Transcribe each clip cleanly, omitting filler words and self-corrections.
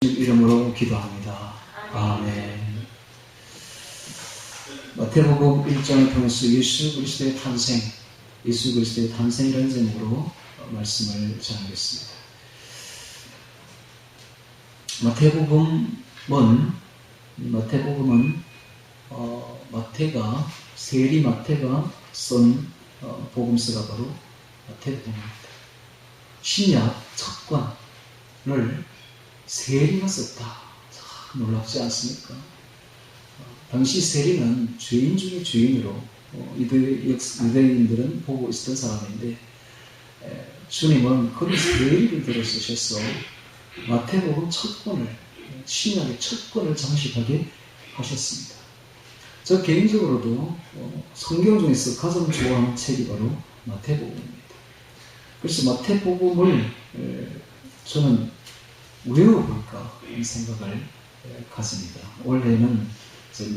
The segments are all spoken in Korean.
이름으로 기도합니다. 아멘. 마태복음 1장을 통해서 예수 그리스도의 탄생이라는 제목으로 말씀을 전하겠습니다. 마태복음은 세리 마태가 쓴 복음서가 바로 마태복음입니다. 신약 첫 권을 세리가 썼다. 참 놀랍지 않습니까? 당시 세리는 죄인 중에 죄인으로 유대인들은 보고 있었던 사람인데 주님은 그런 세리를 들어 쓰셔서 마태복음 첫 권을, 신약의 첫 권을 장식하게 하셨습니다. 저 개인적으로도 성경 중에서 가장 좋아하는 책이 바로 마태복음입니다. 그래서 마태복음을 저는 외워볼까 하는 생각을 가집니다. 올해는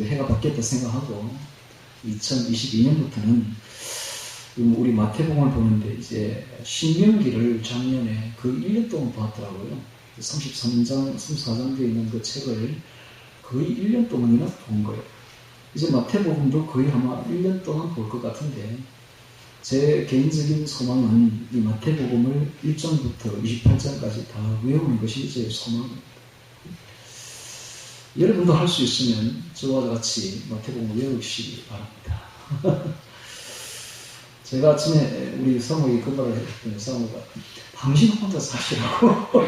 해가 바뀌었다 생각하고 2022년부터는 우리 마태복음을 보는데 이제 신명기를 작년에 그 1년 동안 봤더라고요. 33장, 34장 되어 있는 그 책을 거의 1년 동안이나 본 거예요. 이제 마태복음도 거의 아마 1년 동안 볼 것 같은데 제 개인적인 소망은 이 마태복음을 1장부터 28장까지 다 외우는 것이 제 소망입니다. 여러분도 할 수 있으면 저와 같이 마태복음을 외우시기 바랍니다. 제가 아침에 우리 사모에게 그 말을 했더니 사모가 당신 혼자 사시라고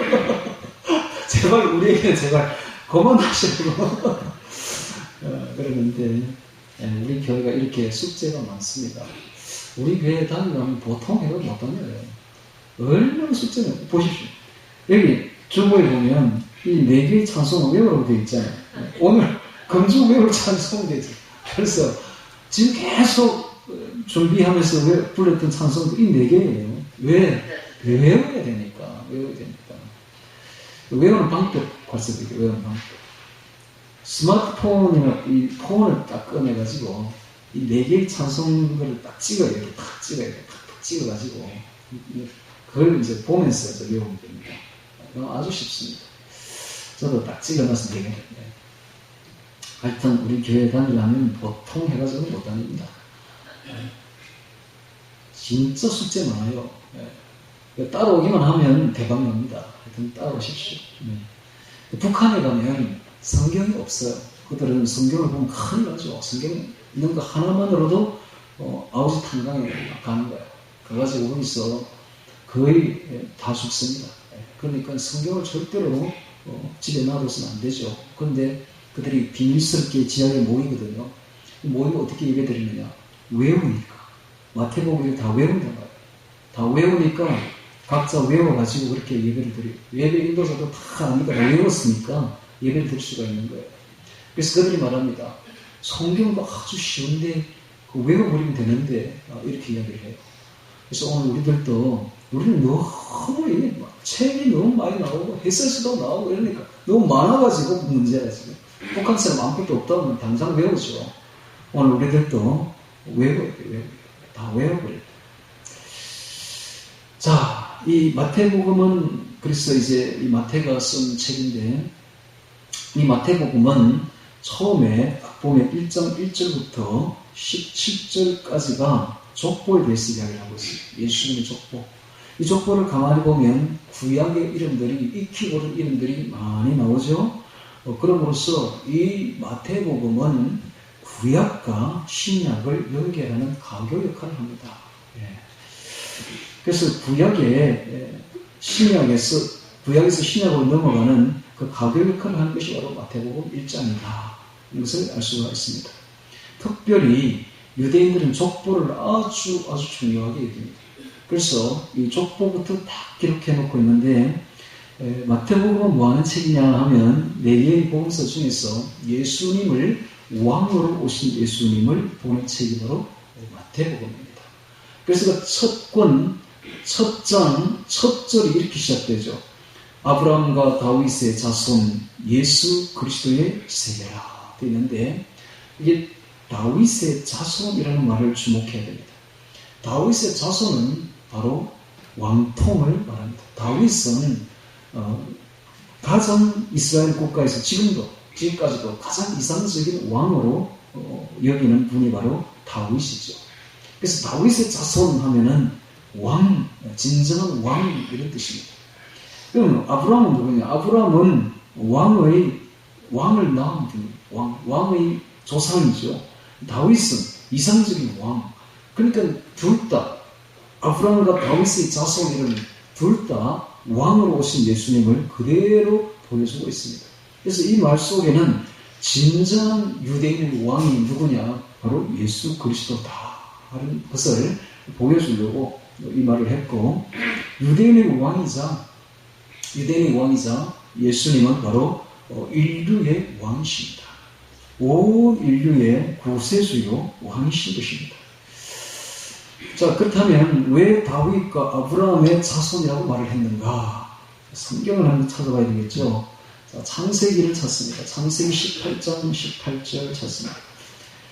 제발 우리에게 제발 그만하시라고 그러는데 우리 교회가 이렇게 숙제가 많습니다. 우리 교회에 다니면 보통 해가 못 다녀요. 얼마나 숙제는 보십시오. 여기 주보에 보면 이 4개의 찬송을 외우라고 되어 있잖아요. 오늘 금주 외울 찬송이 되죠. 그래서 지금 계속 준비하면서 불렀던 찬송도 이 4개예요. 왜? 외워야 되니까. 외우는 방법 가르쳐드릴게요. 외우는 방법. 스마트폰이나 이 폰을 딱 꺼내가지고 이 4개의 찬송들을 딱 찍어야 돼요. 탁 찍어가지고 그걸 이제 보면서 외우면 됩니다. 아주 쉽습니다. 저도 딱 찍어놔서 되겠는데 하여튼 우리 교회 다니려면 보통 해가지고는 못 다닙니다. 진짜 숙제 많아요. 따라오기만 하면 대박납니다. 하여튼 따라오십시오. 북한에 가면 성경이 없어요. 그들은 성경을 보면 큰일 나죠. 성경 있는 거 하나만으로도 아우지 탄광에 가는 거예요. 가가지고 거기서 거의 다 죽습니다. 그러니까 성경을 절대로 집에 놔둬서는 안 되죠. 그런데 그들이 비밀스럽게 지하에 모이거든요. 모이면 어떻게 예배드리느냐? 외우니까. 마태복음을 다 외운단 말이에요. 다 외우니까 각자 외워가지고 그렇게 예배를 드려요. 예배 인도자도 다 아니까 외웠으니까 예배를 드릴 수가 있는 거예요. 그래서 그들이 말합니다. 성경도 아주 쉬운데 외워버리면 되는데 이렇게 이야기를 해요. 그래서 오늘 우리는 너무 책이 너무 많이 나오고 해설서도 나오고 이러니까 너무 많아가지고 문제가 지금 북한 사람 아무것도 없다면 당장 외우죠. 오늘 우리들도 외워야 돼요. 다 외워버려요. 자, 이 마태복음은 그래서 이제 이 마태가 쓴 책인데 이 마태복음은 처음에 딱 보면 1장 1절부터 17절까지가 족보에 대해서 이야기를 하고 있어요. 예수님의 족보. 이 족보를 가만히 보면 구약의 이름들이 익히 오른 이름들이 많이 나오죠. 그럼으로써 이 마태복음은 구약과 신약을 연결하는 가교 역할을 합니다. 그래서 구약에서 신약으로 넘어가는 그 가교 역할을 하는 것이 바로 마태복음 1장이다. 이것을 알 수가 있습니다. 특별히 유대인들은 족보를 아주 중요하게 여깁니다. 그래서 이 족보부터 딱 기록해 놓고 있는데 마태복음은 뭐 하는 책이냐 하면 4개의 복음서 중에서 예수님을 왕으로 오신 예수님을 보는 책이 바로 마태복음입니다. 그래서 그 첫 권, 첫 장, 첫 절이 이렇게 시작되죠. 아브라함과 다윗의 자손 예수 그리스도의 세대라 되어 있는데 이게 다윗의 자손이라는 말을 주목해야 됩니다. 다윗의 자손은 바로 왕통을 말합니다. 다윗은 가장 이스라엘 국가에서 지금까지도 가장 이상적인 왕으로 여기는 분이 바로 다윗이죠. 그래서 다윗의 자손 하면은 왕, 진정한 왕 이런 뜻입니다. 그럼 아브라함은 누구냐? 아브라함은 왕을 낳은 분이에요. 왕의 조상이죠. 다윗은 이상적인 왕. 그러니까 둘 다 아브라함과 다윗의 자손이라는 둘 다 왕으로 오신 예수님을 그대로 보여주고 있습니다. 그래서 이 말 속에는 진정한 유대인의 왕이 누구냐? 바로 예수 그리스도다 하는 것을 보여주려고 이 말을 했고, 유대인의 왕이자 예수님은 바로 인류의 왕이십니다. 온 인류의 구세주요 왕이신 것입니다. 자, 그렇다면 왜 다윗과 아브라함의 자손이라고 말을 했는가? 성경을 한번 찾아봐야 되겠죠. 자, 창세기를 찾습니다. 창세기 18장 18절 찾습니다.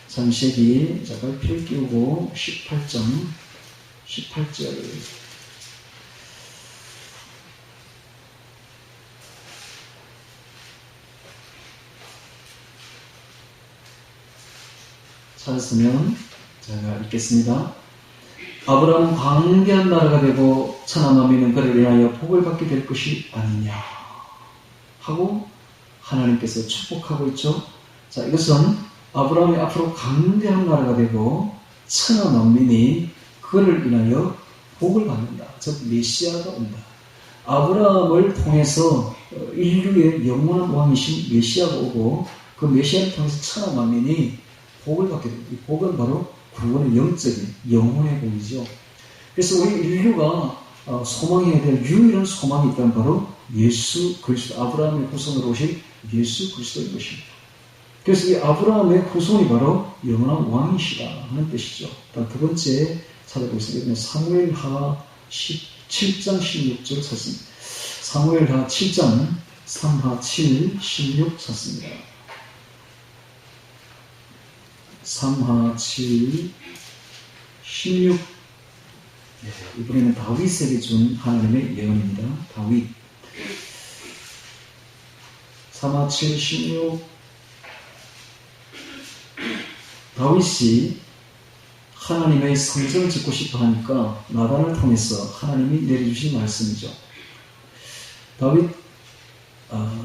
창세기, 자, 갈피를 끼우고 18장 18절. 찾았으면 제가 읽겠습니다. 아브라함은 광대한 나라가 되고 천하 만민은 그를 인하여 복을 받게 될 것이 아니냐 하고 하나님께서 축복하고 있죠. 자, 이것은 아브라함이 앞으로 광대한 나라가 되고 천하 만민이 그를 인하여 복을 받는다. 즉 메시아가 온다. 아브라함을 통해서 인류의 영원한 왕이신 메시아가 오고 그 메시아를 통해서 천하 만민이 복을 받게 됩니다. 이 복은 바로 구원의 영적인 영혼의 복이죠. 그래서 우리 인류가 소망해야 될 유일한 소망이 있다면 바로 예수 그리스도, 아브라함의 후손으로 오신 예수 그리스도인 것입니다. 그래서 이 아브라함의 후손이 바로 영원한 왕이시다 하는 뜻이죠. 두 번째 찾아보겠습니다. 사무엘하 7장 16절 찾습니다. 사무엘하 7장 3하 7, 16 찾습니다. 3하 7, 16. 네, 이번에는 다윗에게 준 하나님의 예언입니다. 다윗. 3하 7, 16. 다윗이 하나님의 성전을 짓고 싶어 하니까 나단을 통해서 하나님이 내려주신 말씀이죠. 다윗에게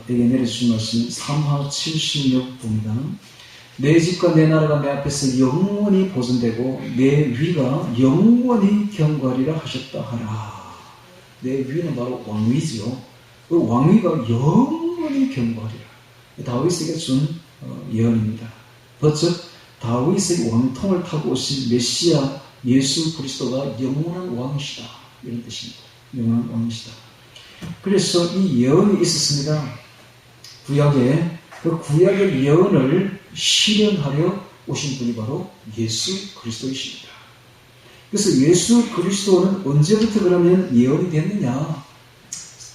내려주신 말씀 3하 7, 16 봅니다. 내 집과 내 나라가 내 앞에서 영원히 보존되고 내 위가 영원히 경과하리라 하셨다 하라. 내 위는 바로 왕위지요. 그 왕위가 영원히 경과하리라. 다윗에게 준 예언입니다. 즉 다윗의 왕통을 타고 오신 메시아 예수 그리스도가 영원한 왕이시다. 이런 뜻입니다. 영원한 왕이시다. 그래서 이 예언이 있었습니다. 구약에. 그 구약의 예언을 실현하려 오신 분이 바로 예수 그리스도이십니다. 그래서 예수 그리스도는 언제부터 그러면 예언이 됐느냐?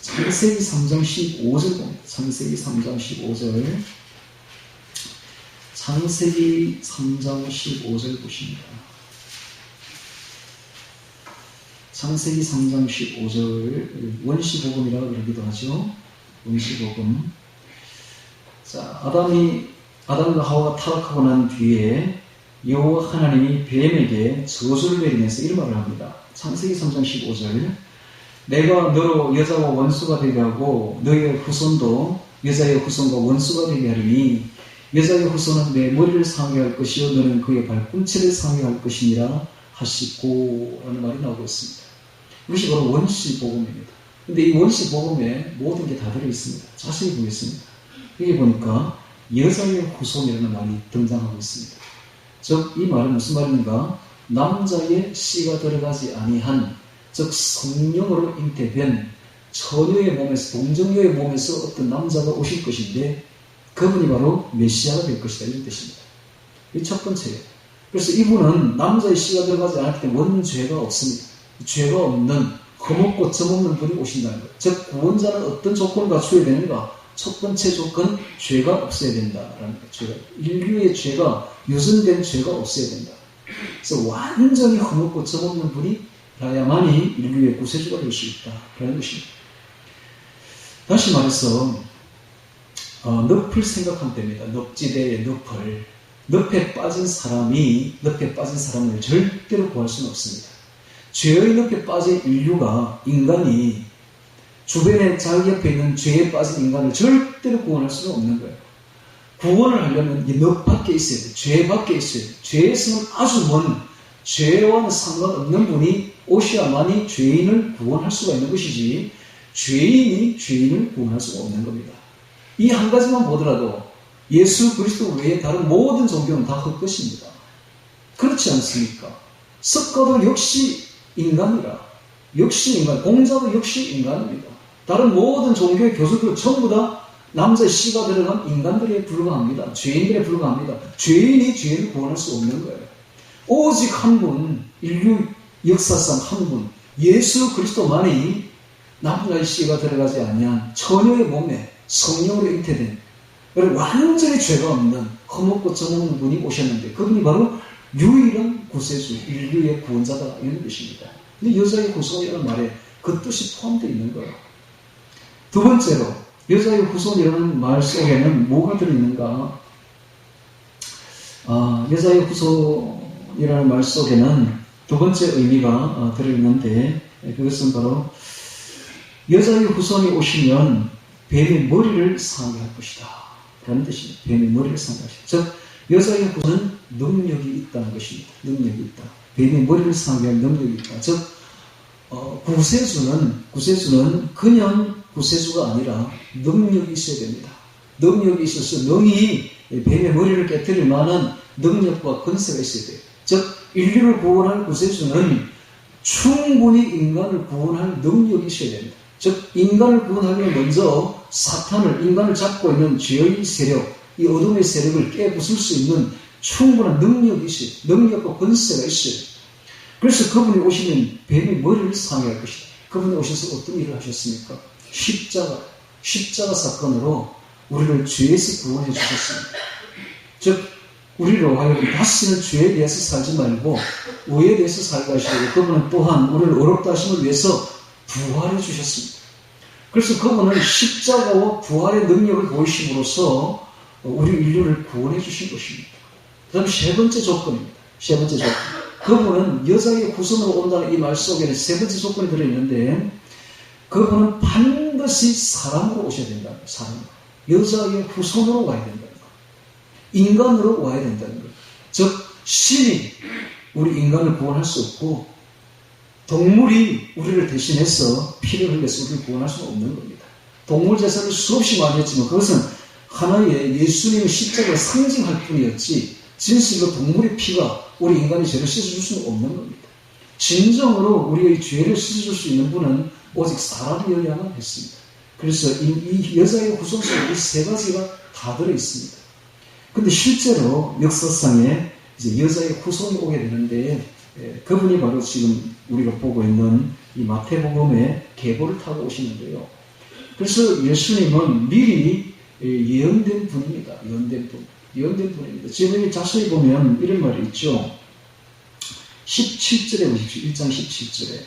창세기 3장 15절 봅니다. 창세기 3장 15절. 창세기 3장 15절 보십니다. 창세기 3장 15절 원시복음이라고 그러기도 하죠. 원시복음. 자, 아담과 하와가 타락하고 난 뒤에 여호와 하나님이 뱀에게 저주를 내리면서 이런 말을 합니다. 창세기 3장 15절. 내가 너로 여자와 원수가 되게 하고 너의 후손도 여자의 후손과 원수가 되게 하리니 여자의 후손은 내 머리를 상하게 것이요 너는 그의 발꿈치를 상하게 것이니라 하시고 라는 말이 나오고 있습니다. 이것이 바로 원시복음입니다. 근데 이 원시복음에 모든 게 다 들어있습니다. 자세히 보겠습니다. 여기 보니까 여자의 후손이라는 말이 등장하고 있습니다. 즉 이 말은 무슨 말인가? 남자의 씨가 들어가지 아니한, 즉 성령으로 잉태된 처녀의 몸에서, 동정녀의 몸에서 어떤 남자가 오실 것인데 그분이 바로 메시아가 될 것이다 이런 뜻입니다. 이 첫 번째예요. 그래서 이분은 남자의 씨가 들어가지 않았기 때문에 원죄가 없습니다. 죄가 없는, 거먹고 점없는 분이 오신다는 거예요. 즉 구원자는 어떤 조건을 갖춰야 되는가? 첫 번째 조건, 죄가 없어야 된다라는 거예요. 인류의 죄가, 유전된 죄가 없어야 된다. 그래서 완전히 흠없고 점없는 분이 라야만이 인류의 구세주가 될 수 있다라는 것입니다. 다시 말해서 늪을 생각하면 됩니다. 늪지대의 늪을. 늪에 빠진 사람을 절대로 구할 수는 없습니다. 죄의 늪에 빠진 인간이 주변에 자기 옆에 있는 죄에 빠진 인간을 절대로 구원할 수는 없는 거예요. 구원을 하려면 이 늪 밖에 있어야 돼요. 죄 밖에 있어야 돼요. 죄에서는 아주 먼, 죄와는 상관없는 분이 오셔야만이 죄인을 구원할 수가 있는 것이지, 죄인이 죄인을 구원할 수가 없는 겁니다. 이 한 가지만 보더라도 예수 그리스도 외에 다른 모든 종교는 다 헛것입니다. 그렇지 않습니까? 석가도 역시 인간이라. 역시 인간, 공자도 역시 인간입니다. 다른 모든 종교의 교수들 전부 다 남자의 씨가 들어간 인간들에 불과합니다. 죄인들에 불과합니다. 죄인이 죄인을 구원할 수 없는 거예요. 오직 한 분, 인류 역사상 한 분, 예수 그리스도만이 남자의 씨가 들어가지 아니한 처녀의 몸에 성령으로 잉태된 완전히 죄가 없는 허먹고 저먹는 분이 오셨는데, 그분이 바로 유일한 구세주, 인류의 구원자다 이런 뜻입니다. 근데 여자의 후손이라는 말에 그 뜻이 포함되어 있는 거예요. 두 번째로 여자의 후손이라는 말 속에는 뭐가 들어있는가? 여자의 후손이라는 말 속에는 두 번째 의미가 들어있는데, 그것은 바로 여자의 후손이 오시면 뱀의 머리를 상대할 것이다 라는 뜻입니다. 뱀의 머리를 상대할 것이다. 즉 여자의 후손은 능력이 있다는 것입니다. 능력이 있다. 뱀의 머리를 상대할 능력이 있다. 즉 구세주는 그냥 구세주가 아니라 능력이 있어야 됩니다. 능력이 있어서 능히 뱀의 머리를 깨뜨릴 만한 능력과 권세가 있어야 돼요. 즉 인류를 구원할 구세주는 충분히 인간을 구원할 능력이 있어야 됩니다. 즉 인간을 구원하려면 먼저 인간을 잡고 있는 죄의 세력, 이 어둠의 세력을 깨부술 수 있는 충분한 능력이 있어요. 능력과 권세가 있어요. 그래서 그분이 오시면 뱀의 머리를 상해할 것이다. 그분이 오셔서 어떤 일을 하셨습니까? 십자가 사건으로 우리를 죄에서 구원해 주셨습니다. 즉 우리로 하여금 다시는 죄에 대해서 살지 말고 의에 대해서 살게 하시고, 그분은 또한 우리를 어렵다 하심을 위해서 부활해 주셨습니다. 그래서 그분은 십자가와 부활의 능력을 보이심으로써 우리 인류를 구원해 주신 것입니다. 그 다음 세 번째 조건입니다. 세 번째 조건. 그분은 여자의 후손으로 온다는 이 말 속에는 세 번째 조건이 들어있는데, 그분은 반드시 사람으로 오셔야 된다는 거예요. 사람으로. 여자의 후손으로 와야 된다는 거예요. 인간으로 와야 된다는 거예요. 즉 신이 우리 인간을 구원할 수 없고, 동물이 우리를 대신해서 피를 흘려서 우리를 구원할 수는 없는 겁니다. 동물 제사를 수없이 많이 했지만 그것은 하나의 예수님의 십자가를 상징할 뿐이었지, 진실로 동물의 피가 우리 인간의 죄를 씻어줄 수는 없는 겁니다. 진정으로 우리의 죄를 씻어줄 수 있는 분은 오직 사람이어야만 했습니다. 그래서 이 여자의 후손 속에 이 세 가지가 다 들어있습니다. 근데 실제로 역사상에 이제 여자의 후손이 오게 되는데, 그분이 바로 지금 우리가 보고 있는 이 마태복음의 계보를 타고 오시는데요. 그래서 예수님은 미리 예언된 분입니다. 예언된 분입니다. 지금 자세히 보면 이런 말이 있죠. 17절에 보십시오. 1장 17절에.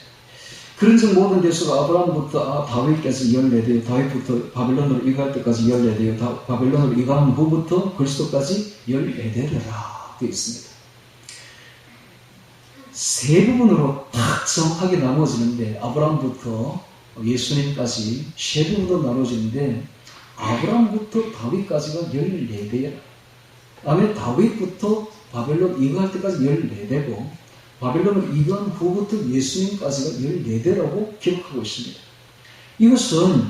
그런즉 모든 대수가 아브라함부터 다윗께서 14대요. 다윗부터 바벨론으로 이갈 때까지 14대요. 바벨론으로 이가는 후부터 그리스도까지 14대라 되어 있습니다. 세 부분으로 딱 정확하게 나누어지는데, 아브라함부터 예수님까지 세 부분으로 나누어지는데, 아브라함부터 다윗까지가 14대라. 다음에 다윗부터 바벨론 이거할 때까지 14대고, 바벨론을 이거한 후부터 예수님까지가 14대라고 기록하고 있습니다. 이것은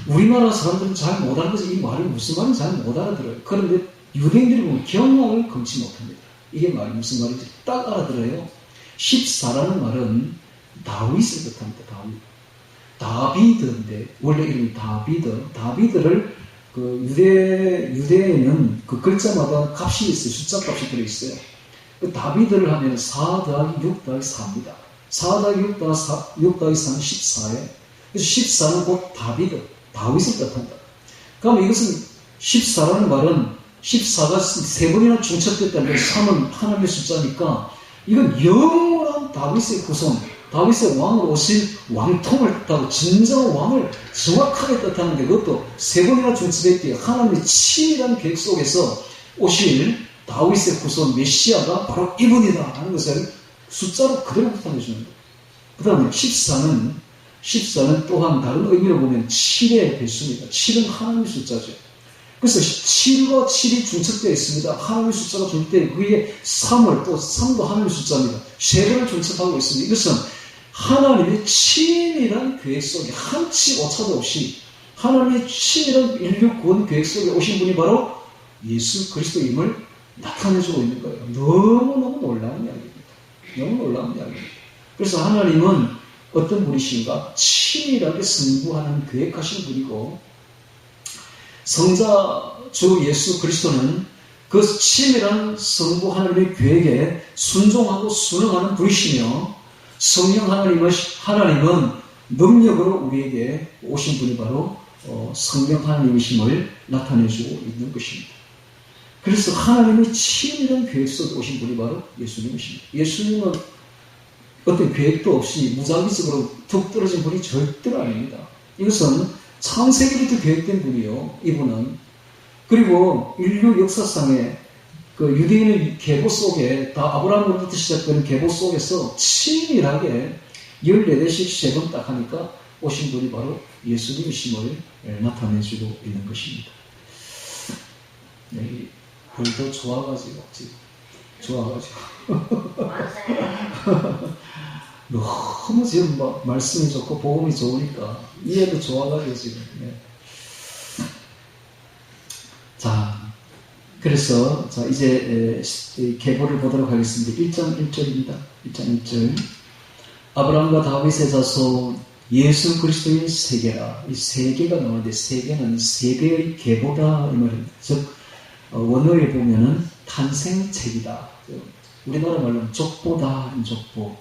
우리나라 사람들은 잘 못 알아듣지, 이 말이 무슨 말인지 잘 못 알아들어요. 그런데 유대인들이 보면 경악을 금치 못합니다. 이게 말이 무슨 말인지 딱 알아들어요. 14라는 말은 다윗을 뜻합니다. 다비드인데, 원래 이름이 다비드를 유대에는 그 글자마다 값이 있어요. 숫자 값이 들어있어요. 그 다비드를 하면 4 더하기 6 더하기 4입니다. 4 더하기 6 더하기 4는 14예요. 그래서 14는 곧 다윗을 뜻한다. 그러면 이것은 14라는 말은 14가 3번이나 중첩됐다는 게 3은 하나님의 숫자니까 이건 영원한 다윗의 후손, 다윗의 왕으로 오신 왕통을 뜻하고 진정한 왕을 정확하게 뜻하는데 그것도 세 번이나 중첩했기에 하나님의 치밀한 계획 속에서 오실 다윗의 후손 메시아가 바로 이분이다 하는 것을 숫자로 그대로 나타내주는 거예요. 그 다음에 14는 또한 다른 의미로 보면 7의 배수입니다. 7은 하나님의 숫자죠. 그래서 7과 7이 중첩되어 있습니다. 하나님의 숫자가 중첩되어 있고 그게 3을 또 3도 하나님의 숫자입니다. 세 번을 중첩하고 있습니다. 이것은 하나님의 치밀한 계획 속에 한치 오차도 없이 하나님의 치밀한 인류 구원 계획 속에 오신 분이 바로 예수 그리스도임을 나타내주고 있는 거예요. 너무너무 놀라운 이야기입니다. 너무 놀라운 이야기입니다. 그래서 하나님은 어떤 분이신가? 치밀하게 승부하는 계획하신 분이고 성자 주 예수 그리스도는 그 치밀한 성부 하나님의 계획에 순종하고 순응하는 분이시며 성령 하나님은 능력으로 우리에게 오신 분이 바로 성령 하나님이심을 나타내주고 있는 것입니다. 그래서 하나님의 치밀한 계획 속에 오신 분이 바로 예수님이십니다. 예수님은 어떤 계획도 없이 무작위적으로 툭 떨어진 분이 절대로 아닙니다. 이것은 창세기부터 계획된 분이요. 이분은. 그리고 인류 역사상에 그 유대인의 계보 속에 다 아브라함으로부터 시작된 계보 속에서 치밀하게 14대씩 세 번 딱 하니까 오신 분이 바로 예수님이심을 나타내주고 있는 것입니다. 여기 벌도 좋아가지고 지금 좋아가지고 너무 지금 막 말씀이 좋고 복음이 좋으니까 이해도 좋아가지고 지금. 네. 자, 그래서 자 이제 계보를 보도록 하겠습니다. 1장 1절입니다. 1장 1절. 아브라함과 다윗의 자손 예수 그리스도의 세계라. 이 세계가 나오는데 세계는 세대의 계보다 이 말입니다. 즉 원어에 보면은 탄생책이다. 우리나라 말로는 족보다. 족보.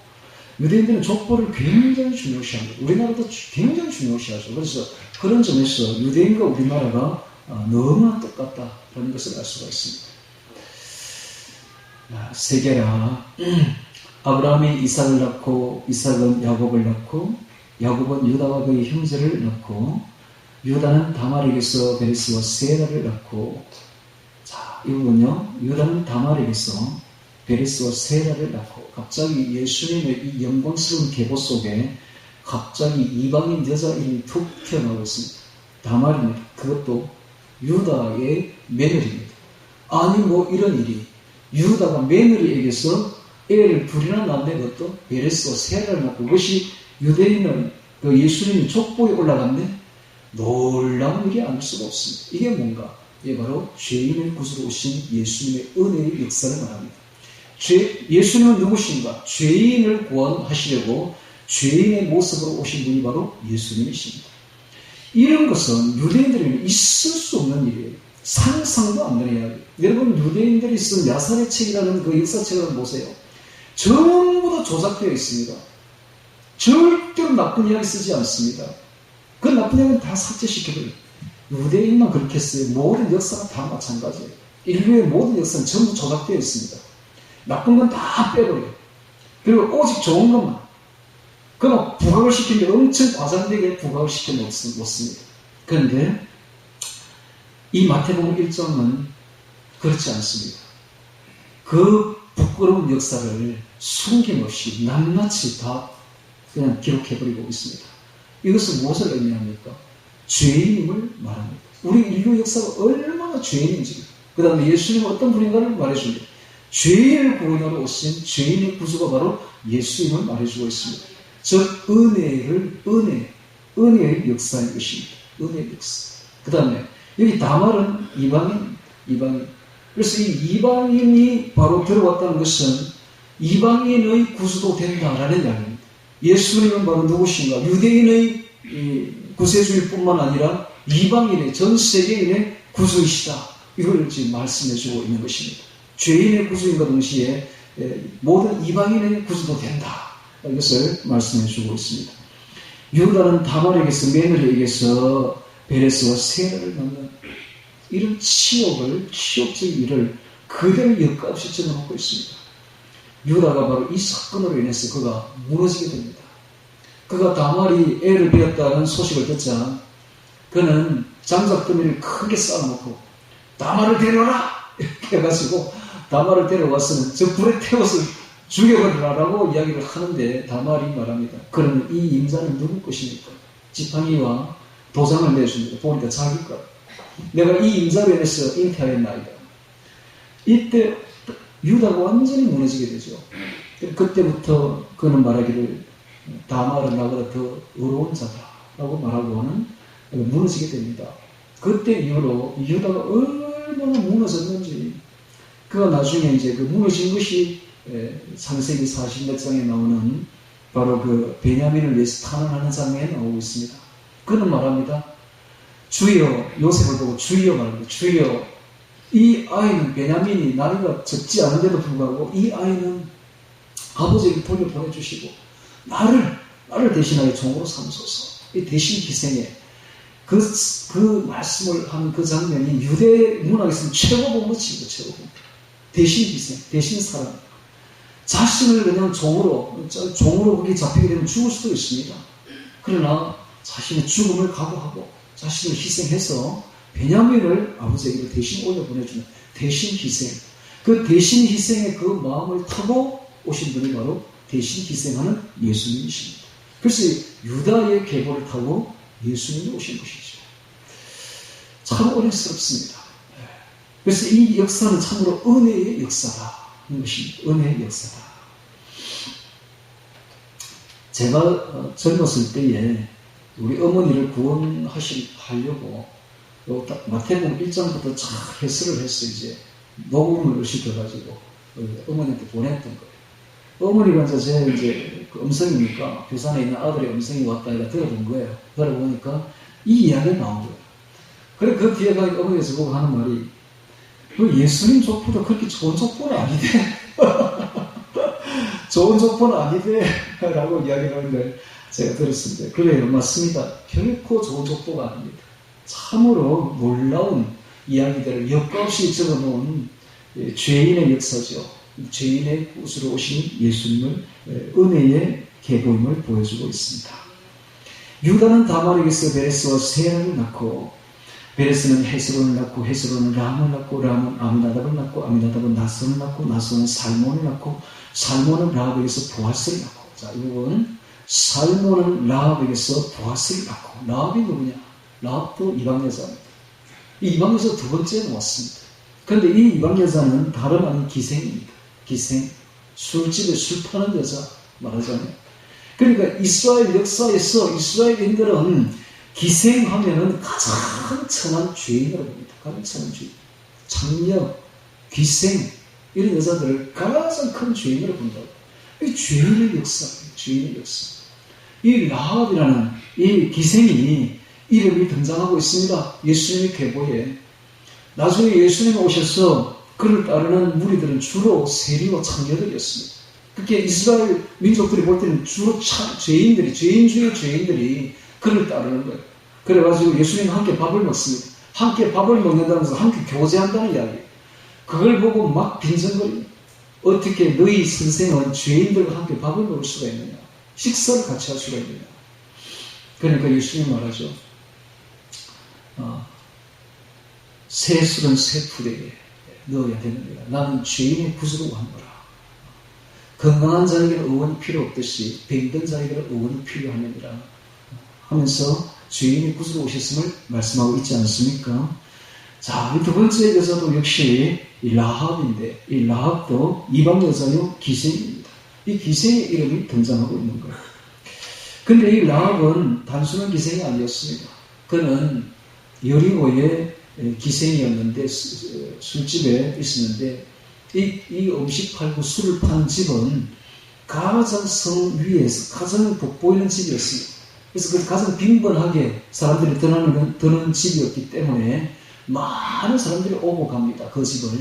유대인들은 족보를 굉장히 중요시합니다. 우리나라도 굉장히 중요시하죠. 그래서 그런 점에서 유대인과 우리나라가 너무나 똑같다라는 것을 알 수가 있습니다. 세계라. 아브라함이 이삭을 낳고 이삭은 야곱을 낳고 야곱은 유다와 그의 형제를 낳고 유다는 다말에게서 베레스와 세라를 낳고 자, 이 부분요. 유다는 다말에게서 베레스와 세라를 낳고 갑자기 예수님의 이 영광스러운 계보 속에 갑자기 이방인 여자 이름이 툭 튀어나오고 있습니다. 다말입니다. 그것도 유다의 며느리입니다. 아니 뭐 이런 일이 유다가 며느리에게서 애를 둘이나 낳는 것도 베레스와 세라를 낳고 그것이 유대인은 그 예수님이 족보에 올라갔는데 놀라운 일이 아닐 수가 없습니다. 이게 뭔가? 이게 바로 죄인을 구주로 오신 예수님의 은혜의 역사를 말합니다. 예수님은 누구신가? 죄인을 구원하시려고 죄인의 모습으로 오신 분이 바로 예수님이십니다. 이런 것은 유대인들에게는 있을 수 없는 일이에요. 상상도 안 되는 이야기. 여러분 유대인들이 쓴 야살의 책이라는 그 역사책을 보세요. 전부 다 조작되어 있습니다. 절대로 나쁜 이야기 쓰지 않습니다. 그 나쁜 이야기는 다 삭제시켜버려요. 유대인만 그렇게 써요. 모든 역사가 다 마찬가지예요. 인류의 모든 역사는 전부 조작되어 있습니다. 나쁜 건 다 빼버려요. 그리고 오직 좋은 것만. 그만 부각을 시키는데 엄청 과장되게 부각을 시켜 놓습니다. 그런데 이 마태복음 1장은 그렇지 않습니다. 그 부끄러운 역사를 숨김없이 낱낱이 다 그냥 기록해버리고 있습니다. 이것은 무엇을 의미합니까? 죄인임을 말합니다. 우리 인류 역사가 얼마나 죄인인지, 그 다음에 예수님은 어떤 분인가를 말해줍니다. 죄인을 구원하러 오신 죄인의 구주가 바로 예수님을 말해주고 있습니다. 즉 은혜의 역사인 것입니다. 은혜의 역사. 그 다음에 여기 다말은 이방인. 그래서 이 이방인이 바로 들어왔다는 것은 이방인의 구주도 된다라는 이야기입니다. 예수님은 바로 누구신가? 유대인의 구세주일 뿐만 아니라 이방인의 전 세계인의 구주이시다. 이걸 지금 말씀해주고 있는 것입니다. 죄인의 구주인과 동시에 모든 이방인의 구주도 된다. 이것을 말씀해주고 있습니다. 유다는 다말에게서 며느리에게서 베레스와 세라를 낳는 이런 치욕적인 일을 그대로 역값이 적어놓고 있습니다. 유다가 바로 이 사건으로 인해서 그가 무너지게 됩니다. 그가 다말이 애를 베었다는 소식을 듣자 그는 장작더미를 크게 쌓아놓고 다말을 데려라! 이렇게 해가지고 다말을 데려와서는 저 불에 태워서 죽여버리라라고 이야기를 하는데 다말이 말합니다. 그러면 이 임자는 누구 것입니까? 지팡이와 도장을 내줍니다. 보니까 자기 것. 내가 이 임자로 인해서 잉태하였나이다. 이때 유다가 완전히 무너지게 되죠. 그때부터 그는 말하기를 다말은 나보다 더 어려운 자다라고 말하고는 무너지게 됩니다. 그때 이후로 유다가 얼마나 무너졌는지 그가 나중에 이제 그 무너진 것이 창세기 40몇 장에 나오는 바로 그 베냐민을 위해서 탄원하는 장면에 나오고 있습니다. 그는 말합니다. 주여, 요셉을 보고 주여 말합니다. 주여, 이 아이는 베냐민이 나이가 적지 않은데도 불구하고 이 아이는 아버지에게 돌려보내주시고 나를 대신하여 종으로 삼소서. 이 대신 희생에 그 말씀을 한 그 장면이 유대 문학에서는 최고봉어치입니다. 최고봉. 대신 희생, 대신 사랑. 자신을 그냥 종으로 거기 잡히게 되면 죽을 수도 있습니다. 그러나 자신의 죽음을 각오하고 자신을 희생해서 베냐민을 아버지에게 대신 올려보내주는 대신 희생. 그 대신 희생의 그 마음을 타고 오신 분이 바로 대신 희생하는 예수님이십니다. 그래서 유다의 계보를 타고 예수님이 오신 것이죠. 참 어렵습니다. 그래서 이 역사는 참으로 은혜의 역사다. 이것이 은혜의 역사다. 제가 젊었을 때에 우리 어머니를 구원하려고 마태복음 1장부터 쫙 해설을 했어요. 이제 녹음을 시켜가지고 어머니한테 보냈던 거예요. 어머니가 이제 그 음성이니까 부산에 있는 아들의 음성이 왔다 해가 들어본 거예요. 들어보니까 이 이야기가 나온 거예요. 그래 그 뒤에 가니까 어머니가 저보고 하는 말이 그 예수님 족보도 그렇게 좋은 족보는 아니대. 좋은 족보는 아니대 라고 이야기를 하는 걸 제가 들었습니다. 그래요, 맞습니다. 결코 좋은 족보가 아닙니다. 참으로 놀라운 이야기들을 엮어 없이 적어놓은 죄인의 역사죠. 죄인의 구주로 오신 예수님을 은혜의 계보임을 보여주고 있습니다. 유다는 다말에게서 베레스와 세아를 낳고 베레스는 헤스론을 낳고 헤스론은 람을 낳고 람은 아미나답을 낳고 아미나답은 나손을 낳고 나손은 살몬을 낳고 살몬은 라합에게서 보아스를 낳고. 자, 이 부분은 살몬은 라합에게서 보아스를 낳고. 라합이 누구냐? 라합도 이방 여자입니다. 이 이방 여자 두 번째에 왔습니다. 그런데 이 이방 여자는 다름 아닌 기생입니다. 기생, 술집에 술 파는 여자 말하자면. 그러니까 이스라엘 역사에서 이스라엘인들은 기생하면은 가장 천한 죄인으로 봅니다. 가장 천한 죄인. 장녀, 기생, 이런 여자들을 가장 큰 죄인으로 본다고. 이 죄인의 역사입니다. 죄인의 역사. 이 라합이라는 이 기생이 이름이 등장하고 있습니다. 예수님의 계보에. 나중에 예수님이 오셔서 그를 따르는 무리들은 주로 세리와 창녀들이었습니다. 그렇게 이스라엘 민족들이 볼 때는 주로 죄인들이, 죄인 중에 죄인들이 그를 따르는 거예요. 그래가지고 예수님과 함께 밥을 먹습니다. 함께 밥을 먹는다면서 함께 교제한다는 이야기예요. 그걸 보고 막 빈정거립니다. 어떻게 너희 선생은 죄인들과 함께 밥을 먹을 수가 있느냐? 식사를 같이 할 수가 있느냐? 그러니까 예수님 말하죠. 새 술은 새 풀에게 넣어야 되느니라. 나는 죄인의 구주로 왔노라. 건강한 자에게는 의원이 필요 없듯이 병든 자에게는 의원이 필요하느니라 하면서 죄인의 구주로 오셨음을 말씀하고 있지 않습니까? 자, 이 두 번째 여자도 역시 이 라합인데, 이 라합도 이방 여자요 기생입니다. 이 기생의 이름이 등장하고 있는 거예요. 근데 이 라합은 단순한 기생이 아니었습니다. 그는 여리고의 기생이었는데, 술집에 있었는데, 이 음식 팔고 술을 파는 집은 가장 성 위에서 가장 돋보이는 집이었습니다. 그래서 그 가장 빈번하게 사람들이 드는 집이었기 때문에 많은 사람들이 오고 갑니다. 그 집을.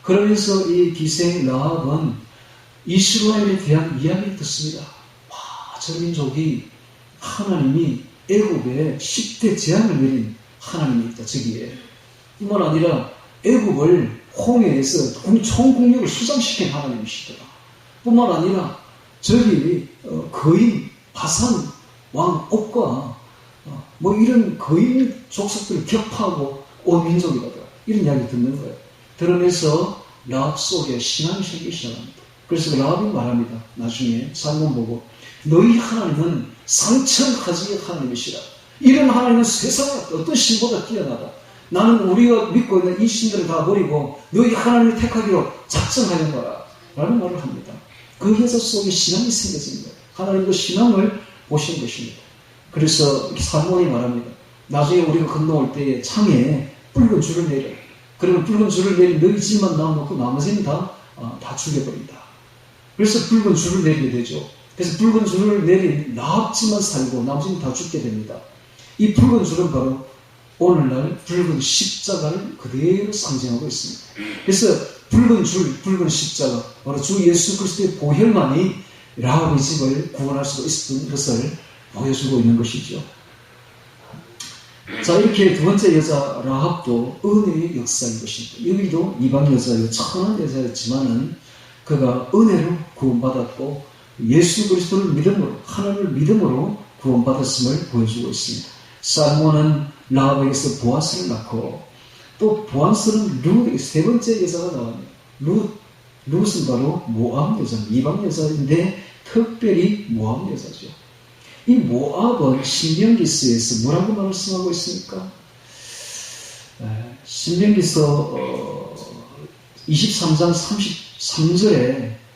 그러면서 이 기생 라합은 이스라엘에 대한 이야기를 듣습니다. 와, 저 민족이 하나님이 애굽에 10대 재앙을 내린 하나님이 있다. 저기에. 뿐만 아니라 애굽을 홍해에서 총국력을 수장시킨 하나님이시더라. 뿐만 아니라 저기 거인, 바산, 왕 옥과 뭐 이런 거의 족속들을 격파하고 온 민족이다. 이런 이야기 듣는 거예요. 들으면서 라합 속에 신앙이 생기기 시작합니다. 그래서 라합이 말합니다. 나중에 살몬 보고 너희 하나님은 상천하지의 하나님이시라. 이런 하나님은 세상에 어떤 신보다 뛰어나다. 나는 우리가 믿고 있는 이 신들을 다 버리고 너희 하나님을 택하기로 작정하였노라 라는 말을 합니다. 그 여자 속에 신앙이 생겨진 거예요. 하나님도 신앙을 보신 것입니다. 그래서 살몬이 말합니다. 나중에 우리가 건너올 때에 창에 붉은 줄을 내려. 그러면 붉은 줄을 내린 너희 집만 남아놓고 나머지는 다 죽여버린다. 그래서 붉은 줄을 내리게 되죠. 그래서 붉은 줄을 내린 라합집만 살고 나머지는 다 죽게 됩니다. 이 붉은 줄은 바로 오늘날 붉은 십자가를 그대로 상징하고 있습니다. 그래서 붉은 줄, 붉은 십자가, 바로 주 예수 그리스도의 보혈만이 라합의 집을 구원할 수 있었던 것을 보여주고 있는 것이죠. 자, 이렇게 두 번째 여자 라합도 은혜의 역사인 것입니다. 여기도 이방 여자요, 천한 여자였지만은 그가 은혜로 구원받았고 예수 그리스도를 믿음으로, 하나님을 믿음으로 구원받았음을 보여주고 있습니다. 살몬은 라합에게서 보아스를 낳고 또 보아스는 룻에게 세 번째 여자가 나옵니다. 룻은 바로 모압 여자, 이방 여자인데 특별히 모압 여자죠. 이 모압은 신명기서에서 뭐라고 말씀하고 있습니까? 신명기서 23장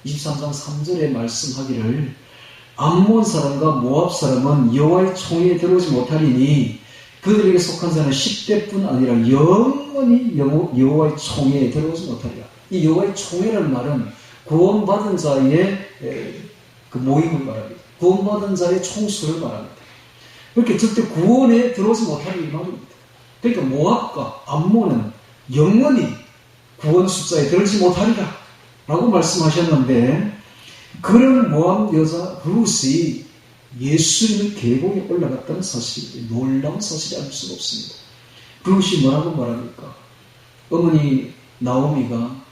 3절에 말씀하기를 암몬 사람과 모압 사람은 여호와의 총회에 들어오지 못하리니 그들에게 속한 자는 10대뿐 아니라 영원히 여호와의 총회에 들어오지 못하리라. 이 여호와의 총회라는 말은 구원받은 자의 그 모임을 말합니다. 구원받은 자의 총수를 말합니다. 그렇게 절대 구원에 들어오지 못하는 이 말입니다. 그러니까 모압과 암몬은 영원히 구원 숫자에 들지 못하리라 라고 말씀하셨는데, 그런 모압 여자 룻이 예수님의 계보에 올라갔다는 사실이 놀라운 사실이 아닐 수가 없습니다. 룻이 뭐라고 말합니까? 어머니 나오미가